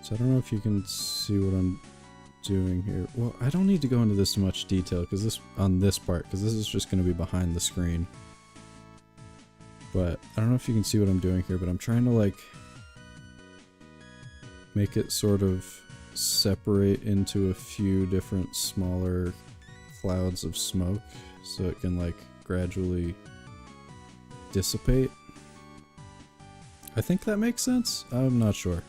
So I don't know if you can see what I'm doing here. Well, I don't need to go into this much detail because this part, because this is just going to be behind the screen. But I don't know if you can see what I'm doing here, but I'm trying to like make it sort of separate into a few different smaller clouds of smoke so it can like gradually dissipate. I think that makes sense. I'm not sure.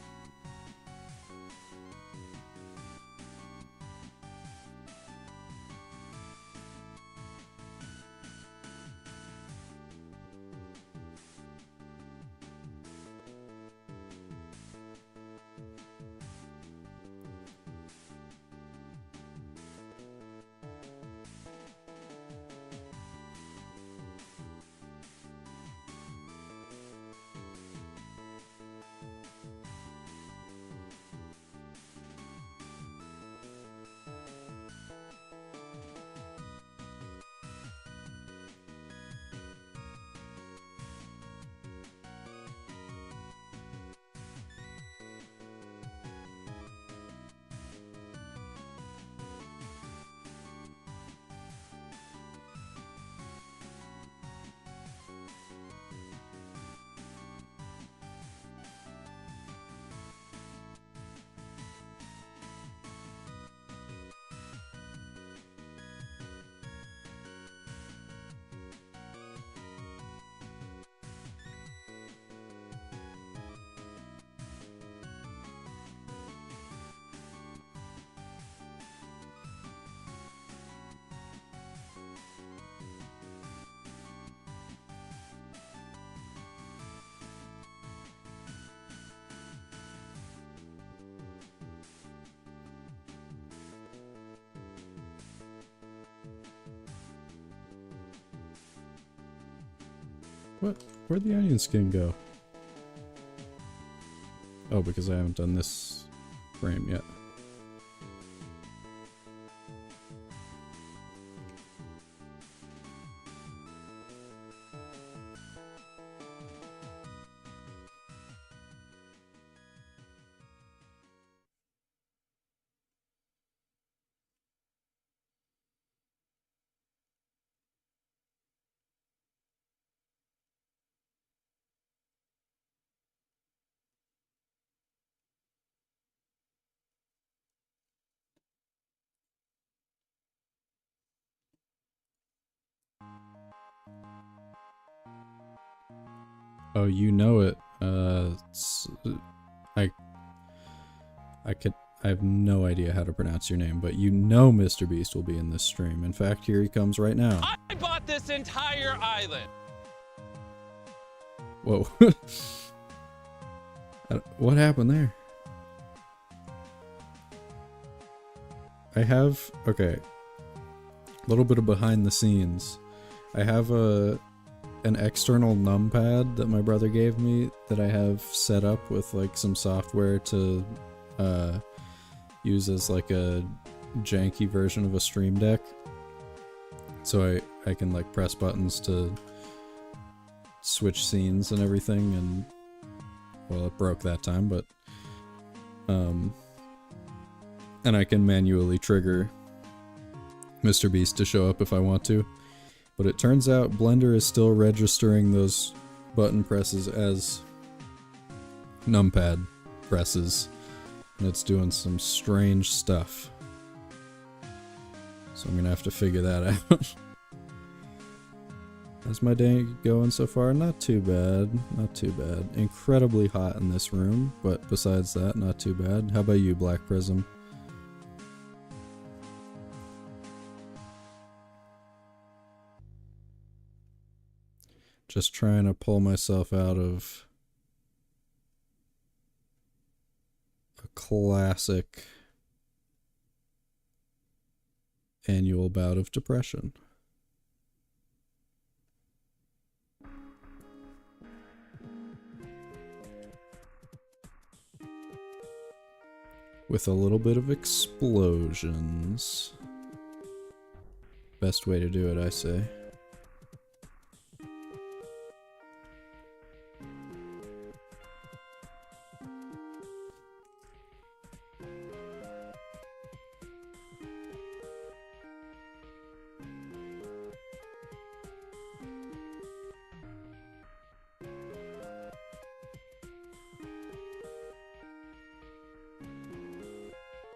What? Where'd the onion skin go? Oh, because I haven't done this frame yet. Oh, you know it. I I have no idea how to pronounce your name, but you know Mr. Beast will be in this stream. In fact, here he comes right now. I bought this entire island. Whoa. What happened there? I have... Okay. A little bit of behind the scenes. I have an external numpad that my brother gave me that I have set up with like some software to use as like a janky version of a stream deck. So I can like press buttons to switch scenes and everything, and well, it broke that time, but and I can manually trigger Mr. Beast to show up if I want to. But it turns out Blender is still registering those button presses as numpad presses, and it's doing some strange stuff. So I'm gonna have to figure that out. How's my day going so far? Not too bad, not too bad. Incredibly hot in this room, but besides that, not too bad. How about you, Black Prism? Just trying to pull myself out of a classic annual bout of depression. With a little bit of explosions. Best way to do it, I say.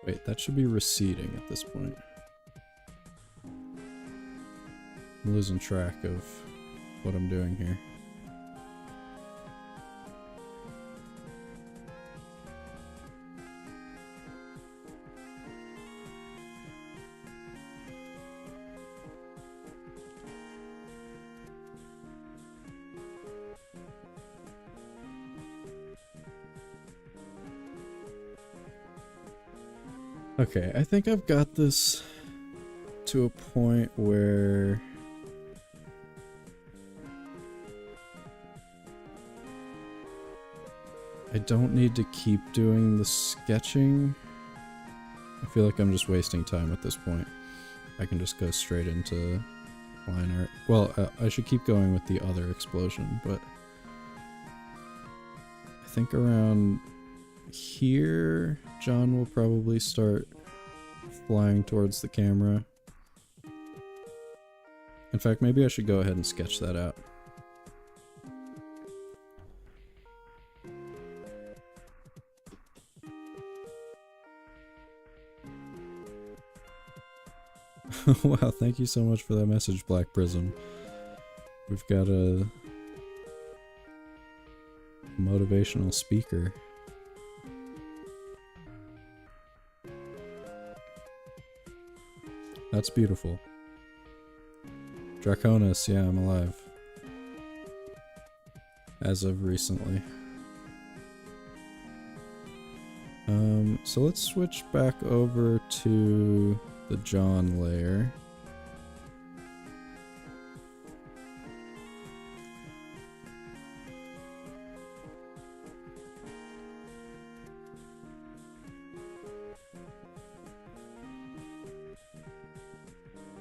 Wait, that should be receding at this point. I'm losing track of what I'm doing here. Okay, I think I've got this to a point where I don't need to keep doing the sketching. I feel like I'm just wasting time at this point. I can just go straight into line art. Well, I should keep going with the other explosion, but I think around here, Jawn will probably start flying towards the camera. In fact, maybe I should go ahead and sketch that out. Wow, thank you so much for that message, Black Prism. We've got a motivational speaker. That's beautiful. Draconis, yeah, I'm alive. As of recently. So let's switch back over to the Jawn layer.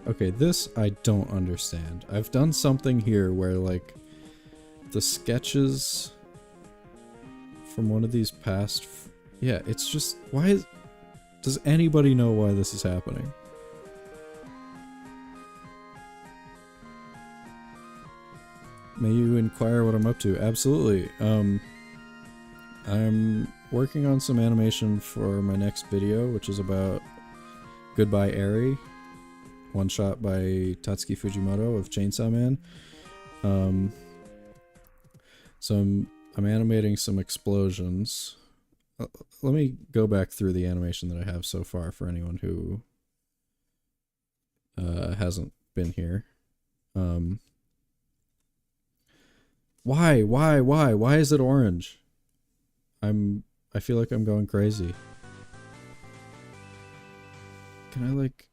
Okay, this I don't understand. I've done something here where, like, the sketches from one of these past... yeah, it's just... why is... does anybody know why this is happening? May you inquire what I'm up to? Absolutely. I'm working on some animation for my next video, which is about Goodbye Eri. One shot by Tatsuki Fujimoto of Chainsaw Man. So I'm animating some explosions. let me go back through the animation that I have so far for anyone who hasn't been here. Why is it orange? I feel like I'm going crazy. Can I like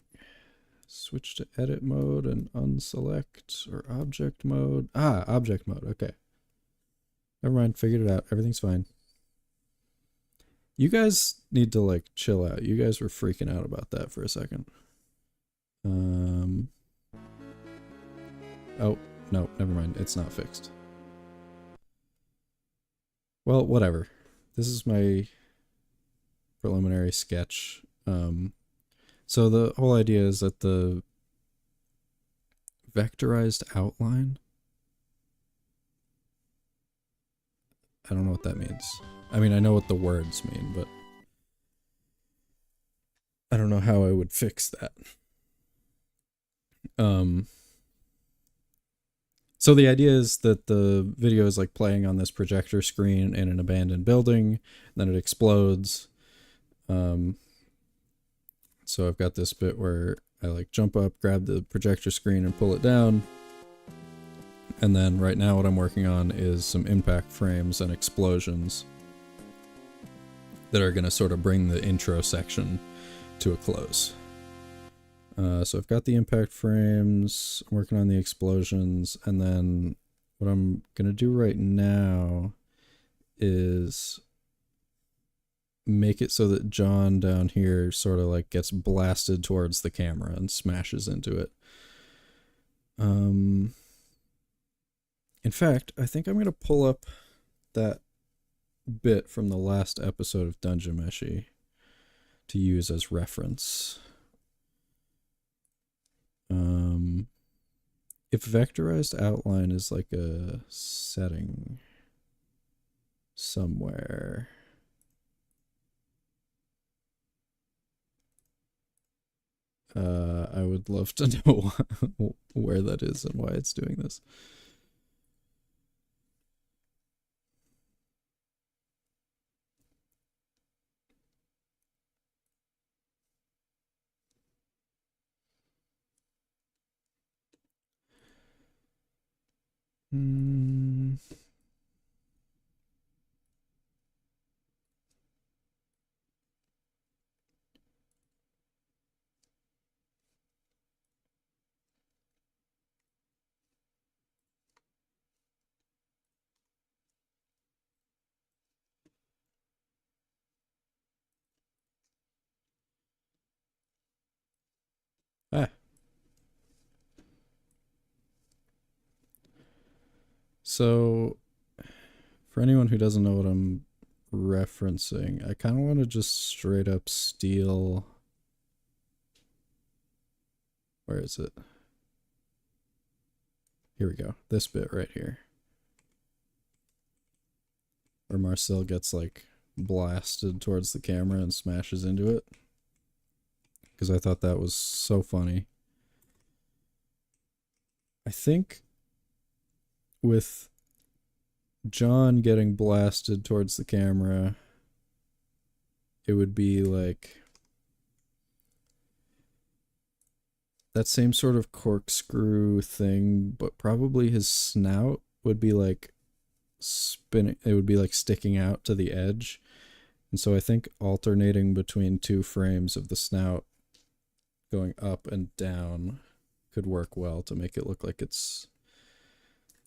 switch to edit mode and unselect, or object mode? Ah, object mode. Okay. Never mind, figured it out. Everything's fine. You guys need to like chill out. You guys were freaking out about that for a second. Oh, no, never mind. It's not fixed. Well, whatever. This is my preliminary sketch. So the whole idea is that the vectorized outline, I don't know what that means. I mean, I know what the words mean, but I don't know how I would fix that. So the idea is that the video is like playing on this projector screen in an abandoned building, and then it explodes. So I've got this bit where I like jump up, grab the projector screen and pull it down. And then right now what I'm working on is some impact frames and explosions that are going to sort of bring the intro section to a close. So I've got the impact frames, I'm working on the explosions, and then what I'm going to do right now is make it so that Jawn down here sort of like gets blasted towards the camera and smashes into it. In fact, I think I'm going to pull up that bit from the last episode of Dungeon Meshi to use as reference. If vectorized outline is like a setting somewhere, I would love to know where that is and why it's doing this. So, for anyone who doesn't know what I'm referencing, I kind of want to just straight up steal... Where is it? Here we go. This bit right here. Where Marcel gets like blasted towards the camera and smashes into it. Because I thought that was so funny. I think with Jawn getting blasted towards the camera, it would be like that same sort of corkscrew thing, but probably his snout would be like spinning, it would be like sticking out to the edge. And so I think alternating between two frames of the snout going up and down could work well to make it look like it's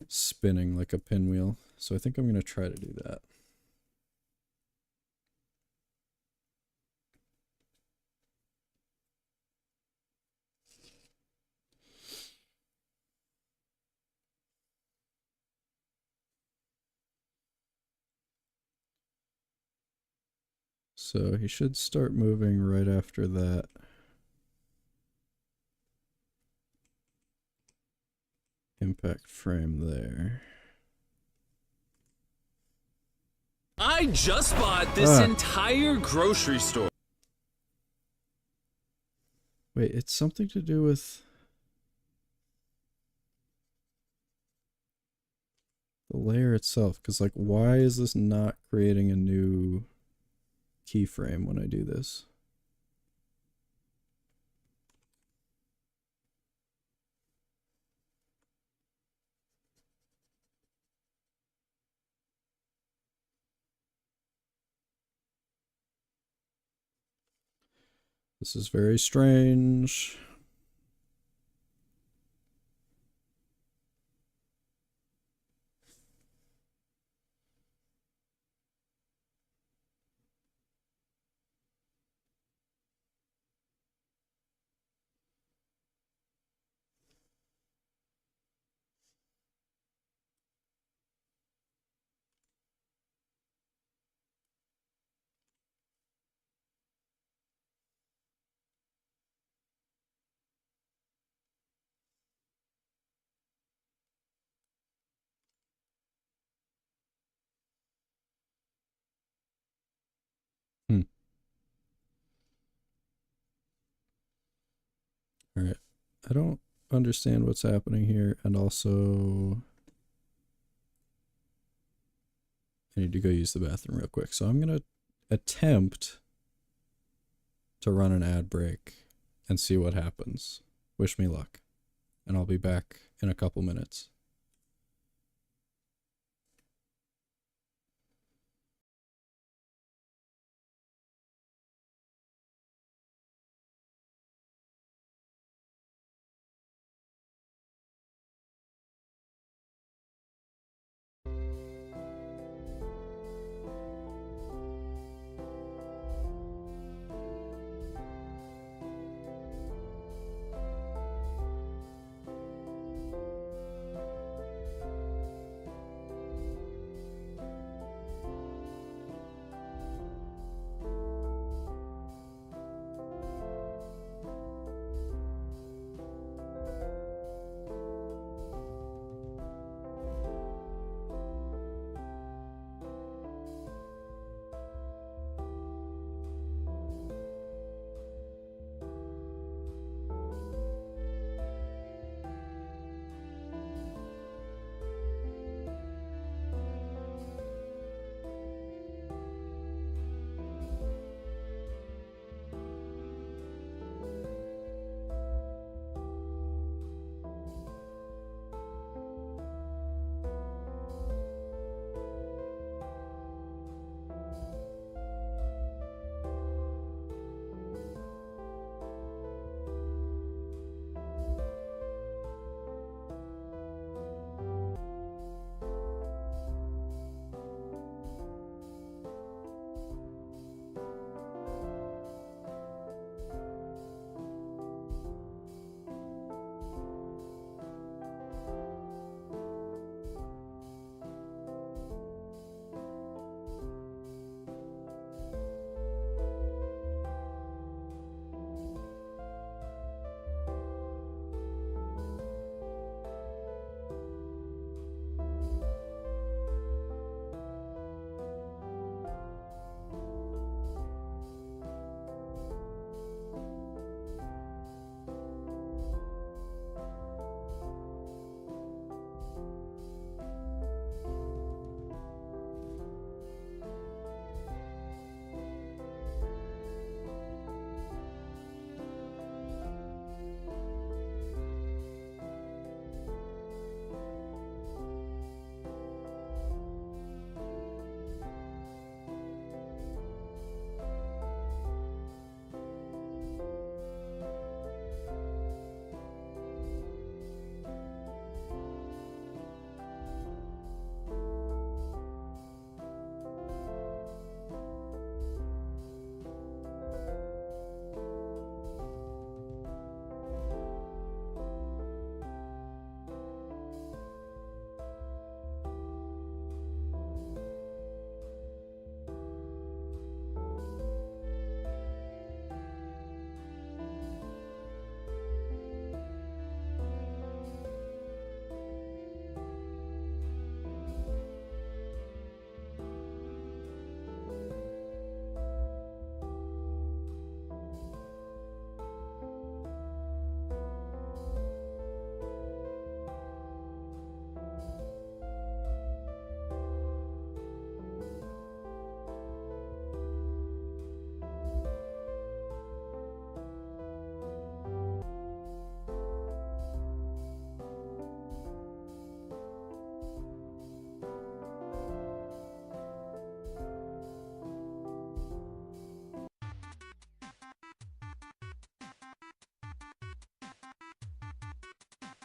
spinning like a pinwheel. So I think I'm going to try to do that. So he should start moving right after that. Impact frame there. I just bought this entire grocery store. Wait, it's something to do with the layer itself, because like, why is this not creating a new keyframe when I do this. This is very strange. All right. I don't understand what's happening here, and also I need to go use the bathroom real quick. So I'm going to attempt to run an ad break and see what happens. Wish me luck. And I'll be back in a couple minutes.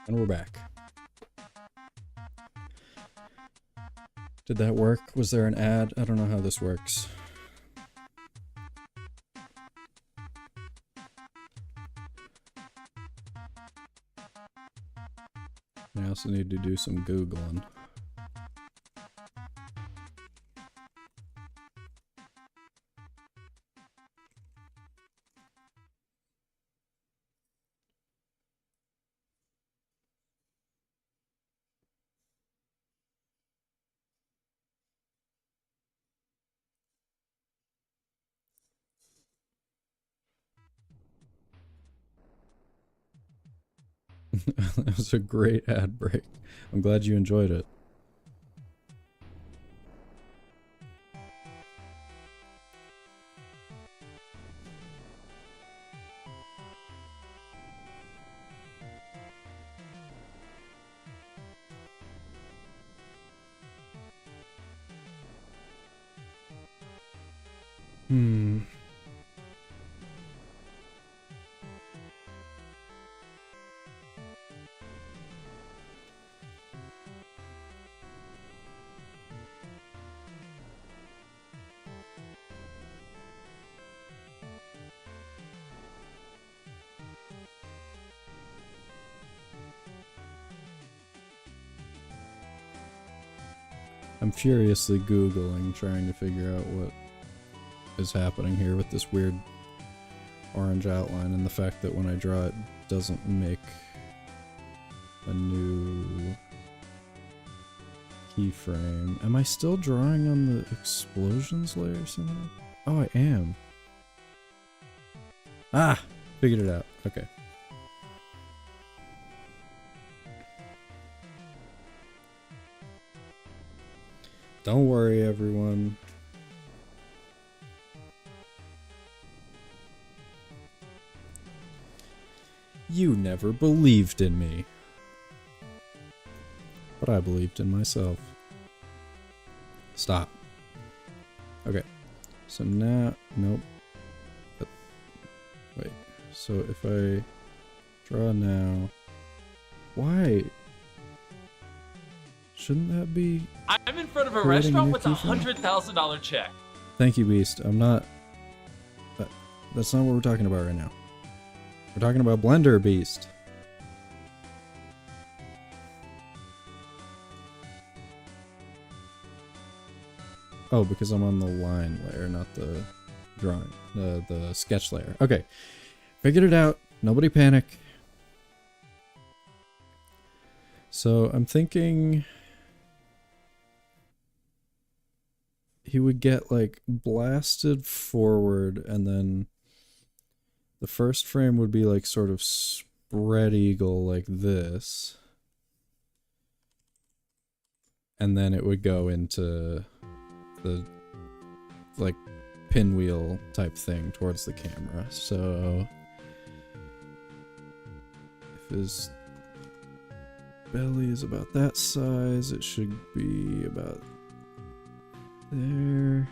And we're back. Did that work? Was there an ad? I don't know how this works. I also need to do some Googling. That was a great ad break. I'm glad you enjoyed it. I'm furiously Googling, trying to figure out what is happening here with this weird orange outline and the fact that when I draw it doesn't make a new keyframe. Am I still drawing on the explosions layer somehow? Oh, I am. Ah! Figured it out. Okay. Don't worry, everyone. You never believed in me. But I believed in myself. Stop. Okay. So now... Nope. Wait. So if I draw now... Why? Shouldn't that be... I'm in front of a creating restaurant new with a keyframe? $100,000 check. Thank you, Beast. I'm not... That's not what we're talking about right now. We're talking about Blender, Beast. Oh, because I'm on the line layer, not the drawing, the sketch layer. Okay, figured it out. Nobody panic. So I'm thinking he would get like blasted forward, and then the first frame would be like sort of spread eagle like this, and then it would go into the like pinwheel type thing towards the camera. So if his belly is about that size, it should be about there.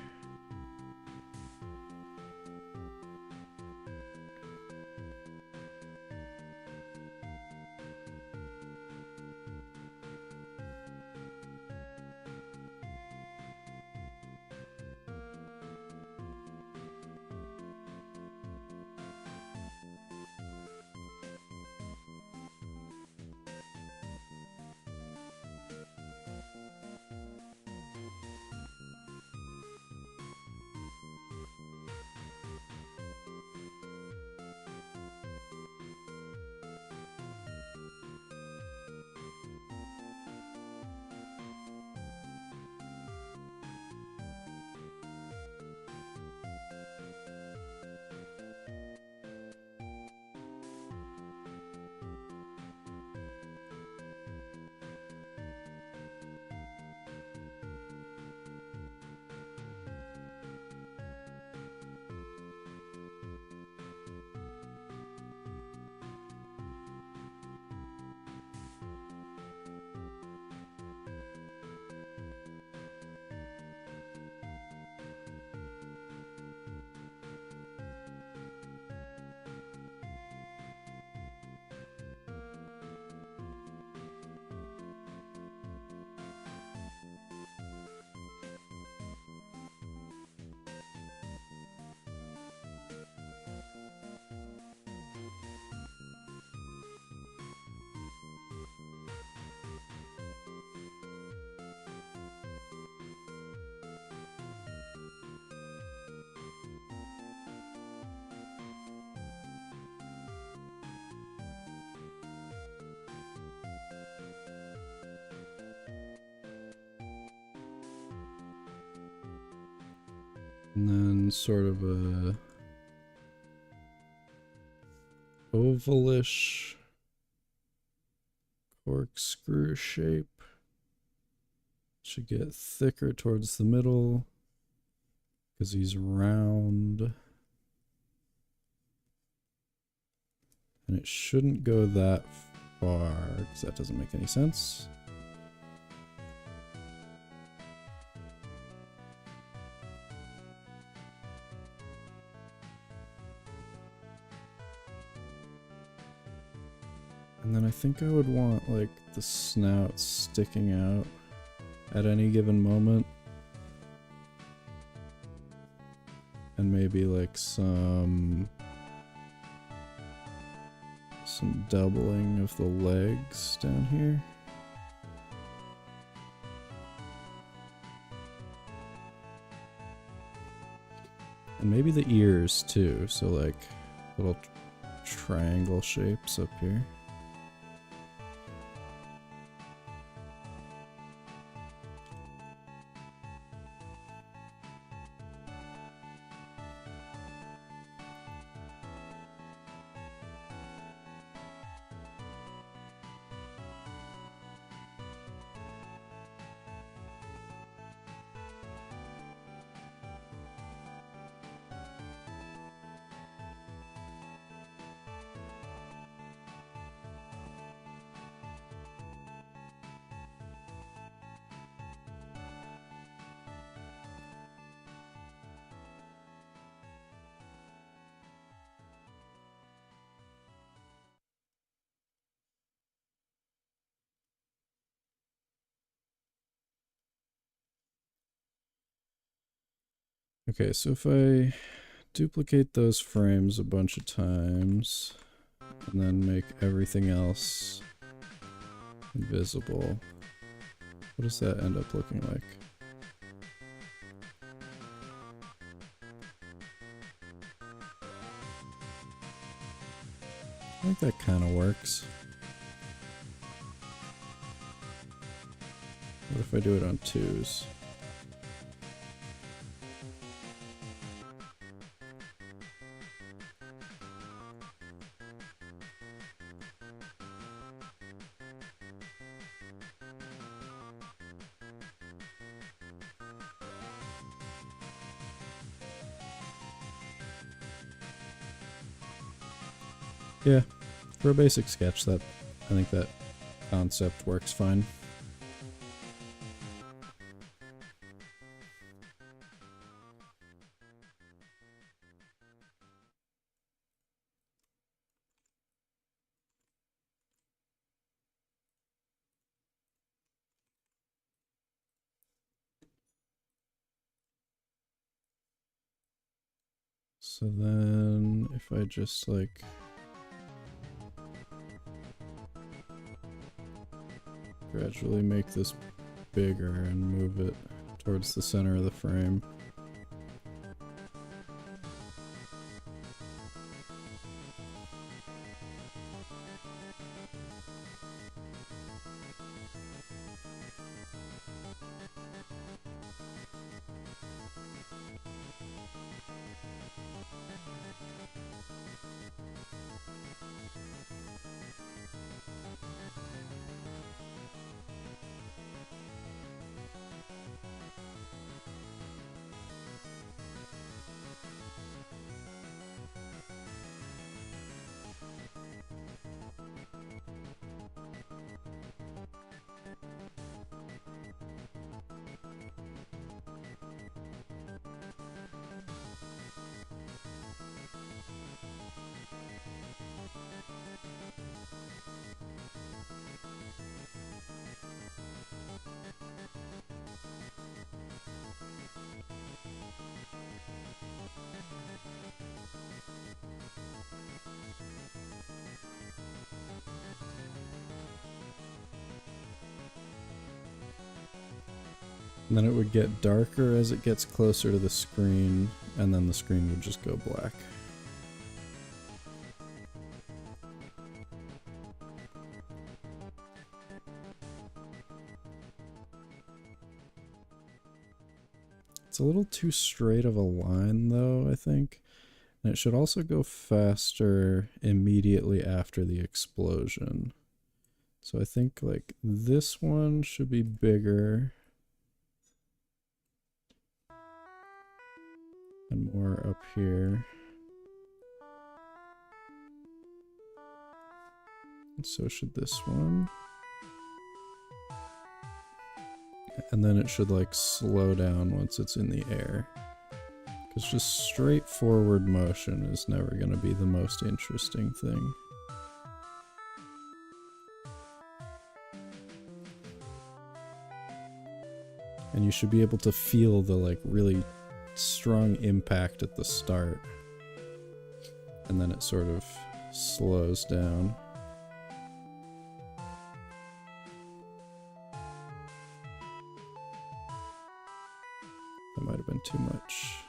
And then sort of a ovalish corkscrew shape. Should get thicker towards the middle because he's round. And it shouldn't go that far because that doesn't make any sense. And then I think I would want like the snout sticking out at any given moment. And maybe like some doubling of the legs down here. And maybe the ears too, so like little triangle shapes up here. Okay, so if I duplicate those frames a bunch of times and then make everything else invisible, what does that end up looking like? I think that kind of works. What if I do it on 2s? Yeah, for a basic sketch, that I think that concept works fine. So then if I just like gradually make this bigger and move it towards the center of the frame. And then it would get darker as it gets closer to the screen, and then the screen would just go black. It's a little too straight of a line though, I think. And it should also go faster immediately after the explosion. So I think like this one should be bigger and more up here. And so should this one. And then it should like slow down once it's in the air. Because just straightforward motion is never going to be the most interesting thing. And you should be able to feel the like really strong impact at the start. And then it sort of slows down. That might have been too much.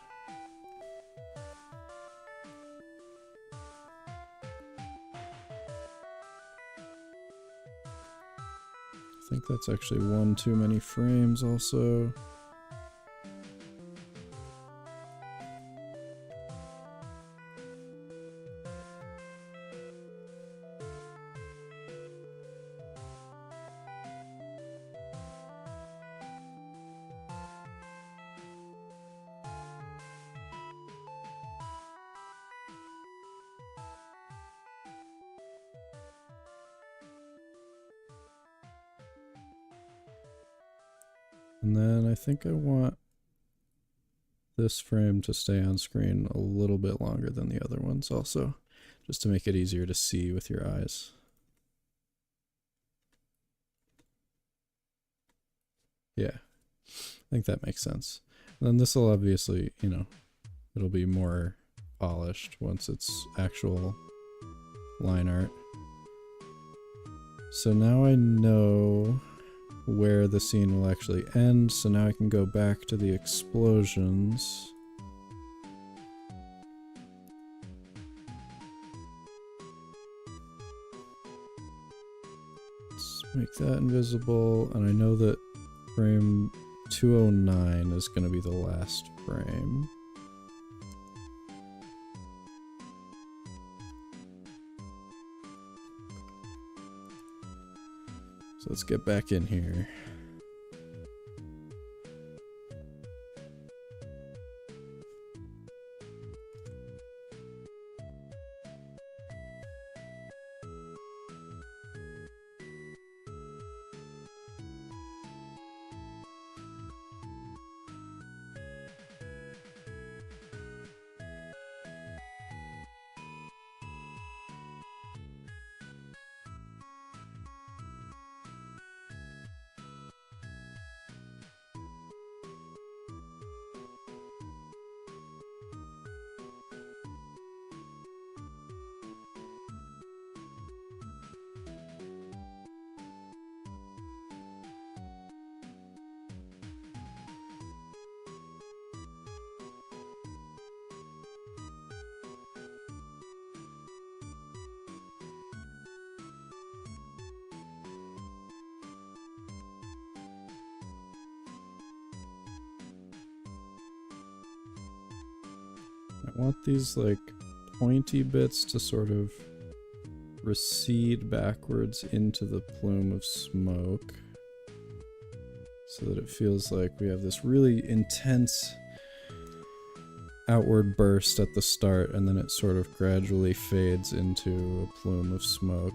I think that's actually one too many frames also. And then I think I want this frame to stay on screen a little bit longer than the other ones also, just to make it easier to see with your eyes. Yeah, I think that makes sense. And then this will obviously, you know, it'll be more polished once it's actual line art. So now I know where the scene will actually end, so now I can go back to the explosions. Let's make that invisible, and I know that frame 209 is going to be the last frame. So let's get back in here. I want these like pointy bits to sort of recede backwards into the plume of smoke so that it feels like we have this really intense outward burst at the start and then it sort of gradually fades into a plume of smoke.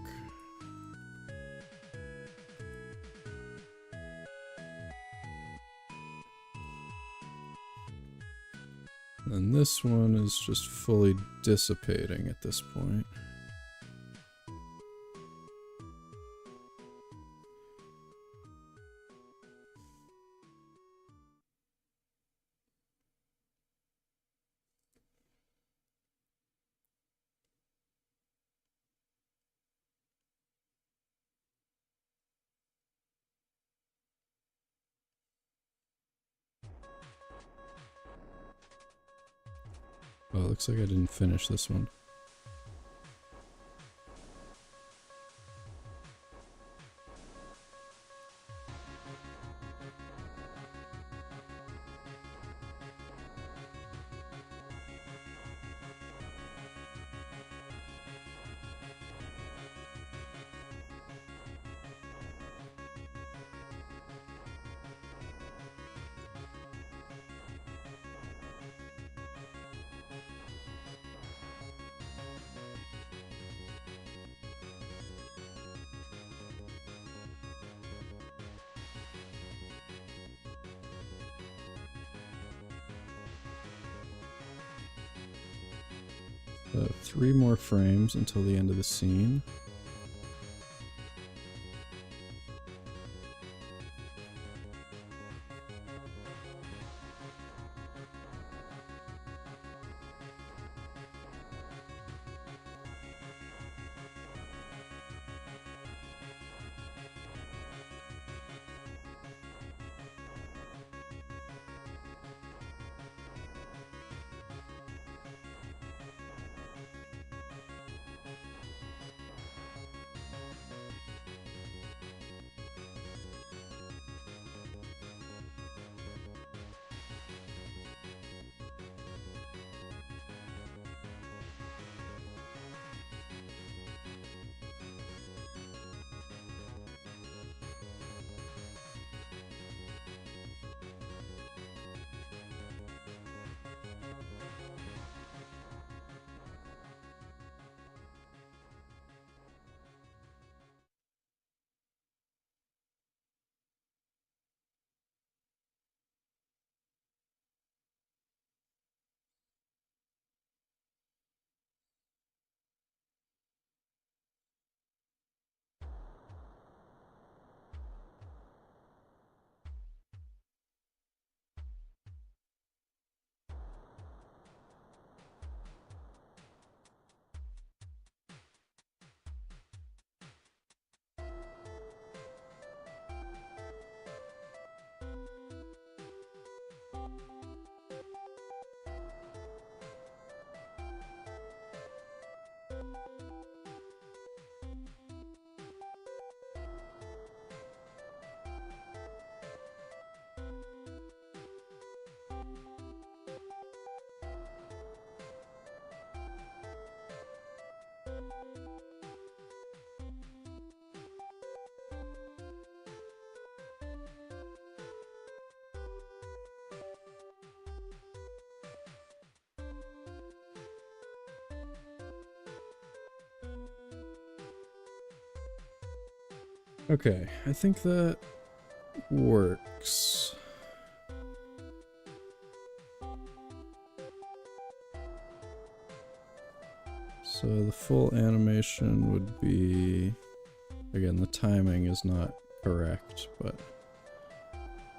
And this one is just fully dissipating at this point. Oh, it looks like I didn't finish this one. So 3 more frames until the end of the scene. Okay, I think that works. So the full animation would be, again, the timing is not correct, but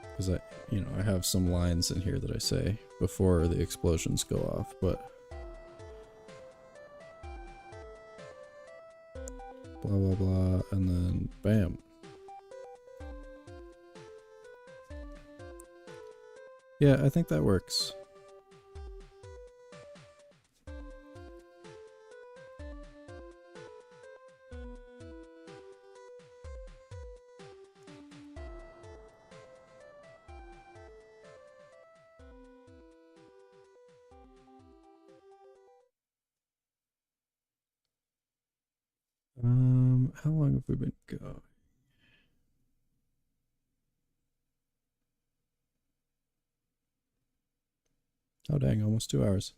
because I have some lines in here that I say before the explosions go off, but blah blah blah, and then bam. Yeah, I think that works. How long have we been going? Oh dang, almost 2 hours.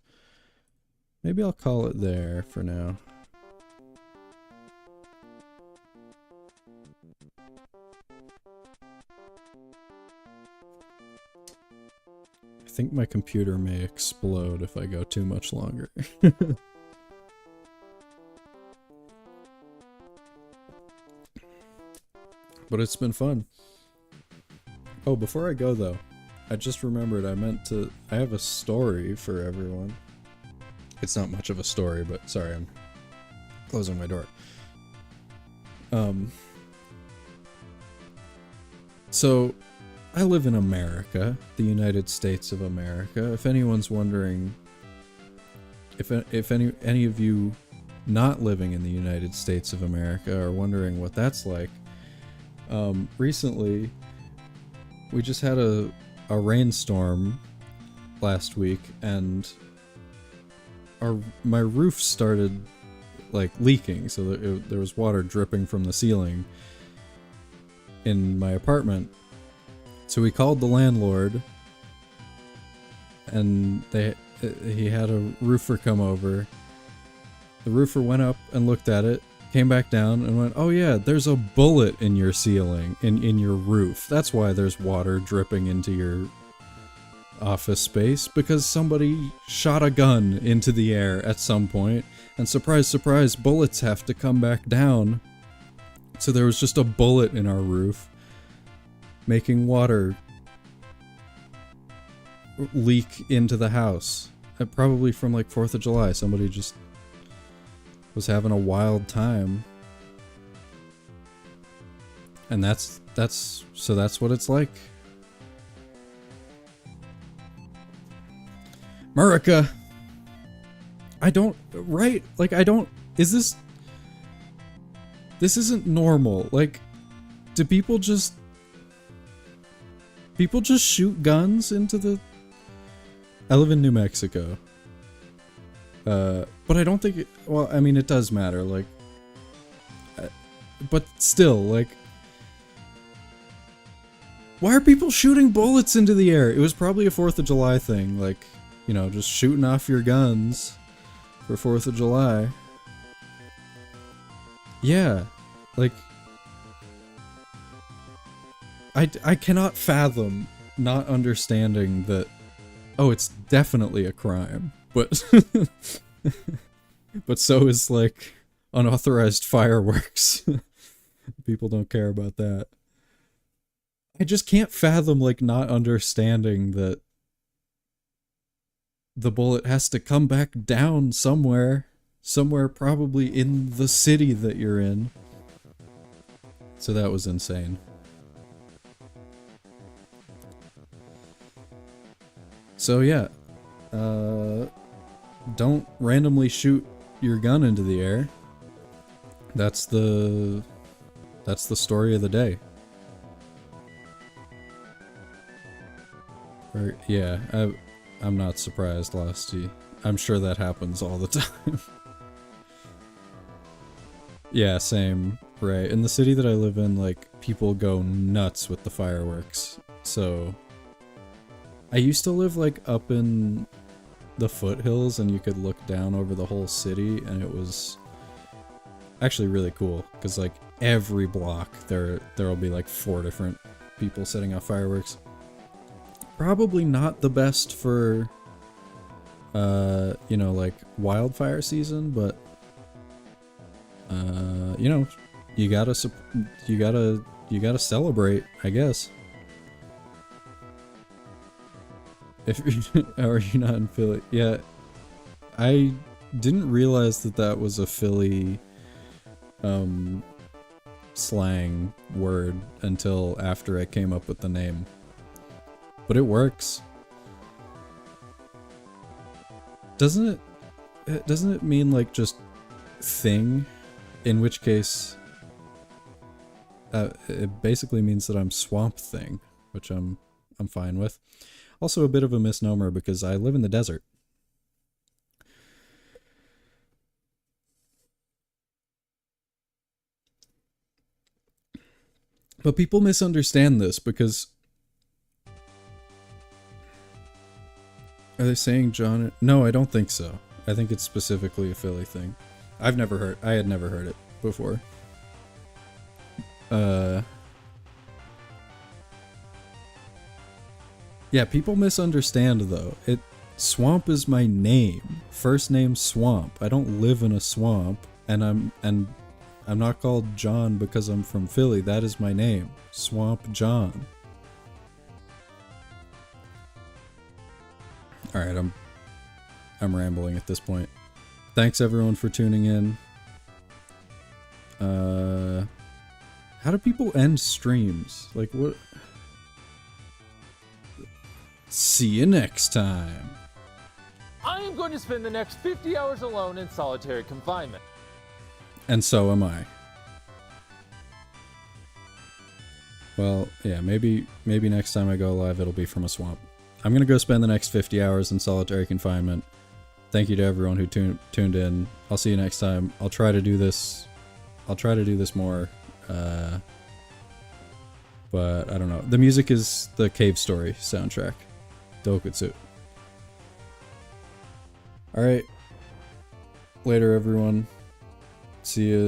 Maybe I'll call it there for now. I think my computer may explode if I go too much longer. But it's been fun. Oh, before I go though, I just remembered I have a story for everyone. It's not much of a story, but sorry, I'm closing my door. So I live in America, the United States of America. If anyone's wondering, if any of you not living in the United States of America are wondering what that's like, recently we just had a rainstorm last week, and my roof started like leaking, so there was water dripping from the ceiling in my apartment. So we called the landlord, and he had a roofer come over. The roofer went up and looked at it, came back down and went, "Oh yeah, there's a bullet in your ceiling, in your roof. That's why there's water dripping into office space because somebody shot a gun into the air at some point, and surprise, surprise, bullets have to come back down. So there was just a bullet in our roof, making water leak into the house. Probably from like 4th of July, somebody just was having a wild time. And that's what it's like. America. This isn't normal. Like, do people just shoot guns into the... I live in New Mexico. But I don't think it... Well, I mean, it does matter, like... But still, like... Why are people shooting bullets into the air? It was probably a 4th of July thing, like, you know, just shooting off your guns for 4th of July. Yeah, like... I cannot fathom not understanding that... Oh, it's definitely a crime, but... but so is, like, unauthorized fireworks. People don't care about that. I just can't fathom, like, not understanding that the bullet has to come back down somewhere. Somewhere probably in the city that you're in. So that was insane. So yeah, don't randomly shoot your gun into the air. That's the story of the day. Or, yeah, I'm not surprised, Losty. I'm sure that happens all the time. Yeah, same. Right. In the city that I live in, like, people go nuts with the fireworks. So... I used to live, like, up in the foothills, and you could look down over the whole city, and it was actually really cool, because, like, every block there'll be, like, 4 different people setting off fireworks. Probably not the best for, you know, like, wildfire season, but, you know, you gotta celebrate, I guess. If or you're not in Philly. Yeah, I didn't realize that was a Philly slang word until after I came up with the name. But it works. Doesn't it mean like just thing? In which case it basically means that I'm Swamp Thing, which I'm fine with. Also a bit of a misnomer because I live in the desert. But people misunderstand this because... Are they saying John? No, I don't think so. I think it's specifically a Philly thing. I had never heard it before. Yeah, people misunderstand though. Swamp is my name. First name Swamp. I don't live in a swamp, and I'm not called John because I'm from Philly. That is my name. Swamp John. Alright, I'm rambling at this point. Thanks everyone for tuning in. How do people end streams? Like what? See you next time. I am going to spend the next 50 hours alone in solitary confinement. And so am I. Well, yeah, maybe next time I go live it'll be from a swamp. I'm gonna go spend the next 50 hours in solitary confinement. Thank you to everyone who tuned in. I'll see you next time. I'll try to do this more. But I don't know. The music is the Cave Story soundtrack. Dokutsu. Alright. Later, everyone. See you.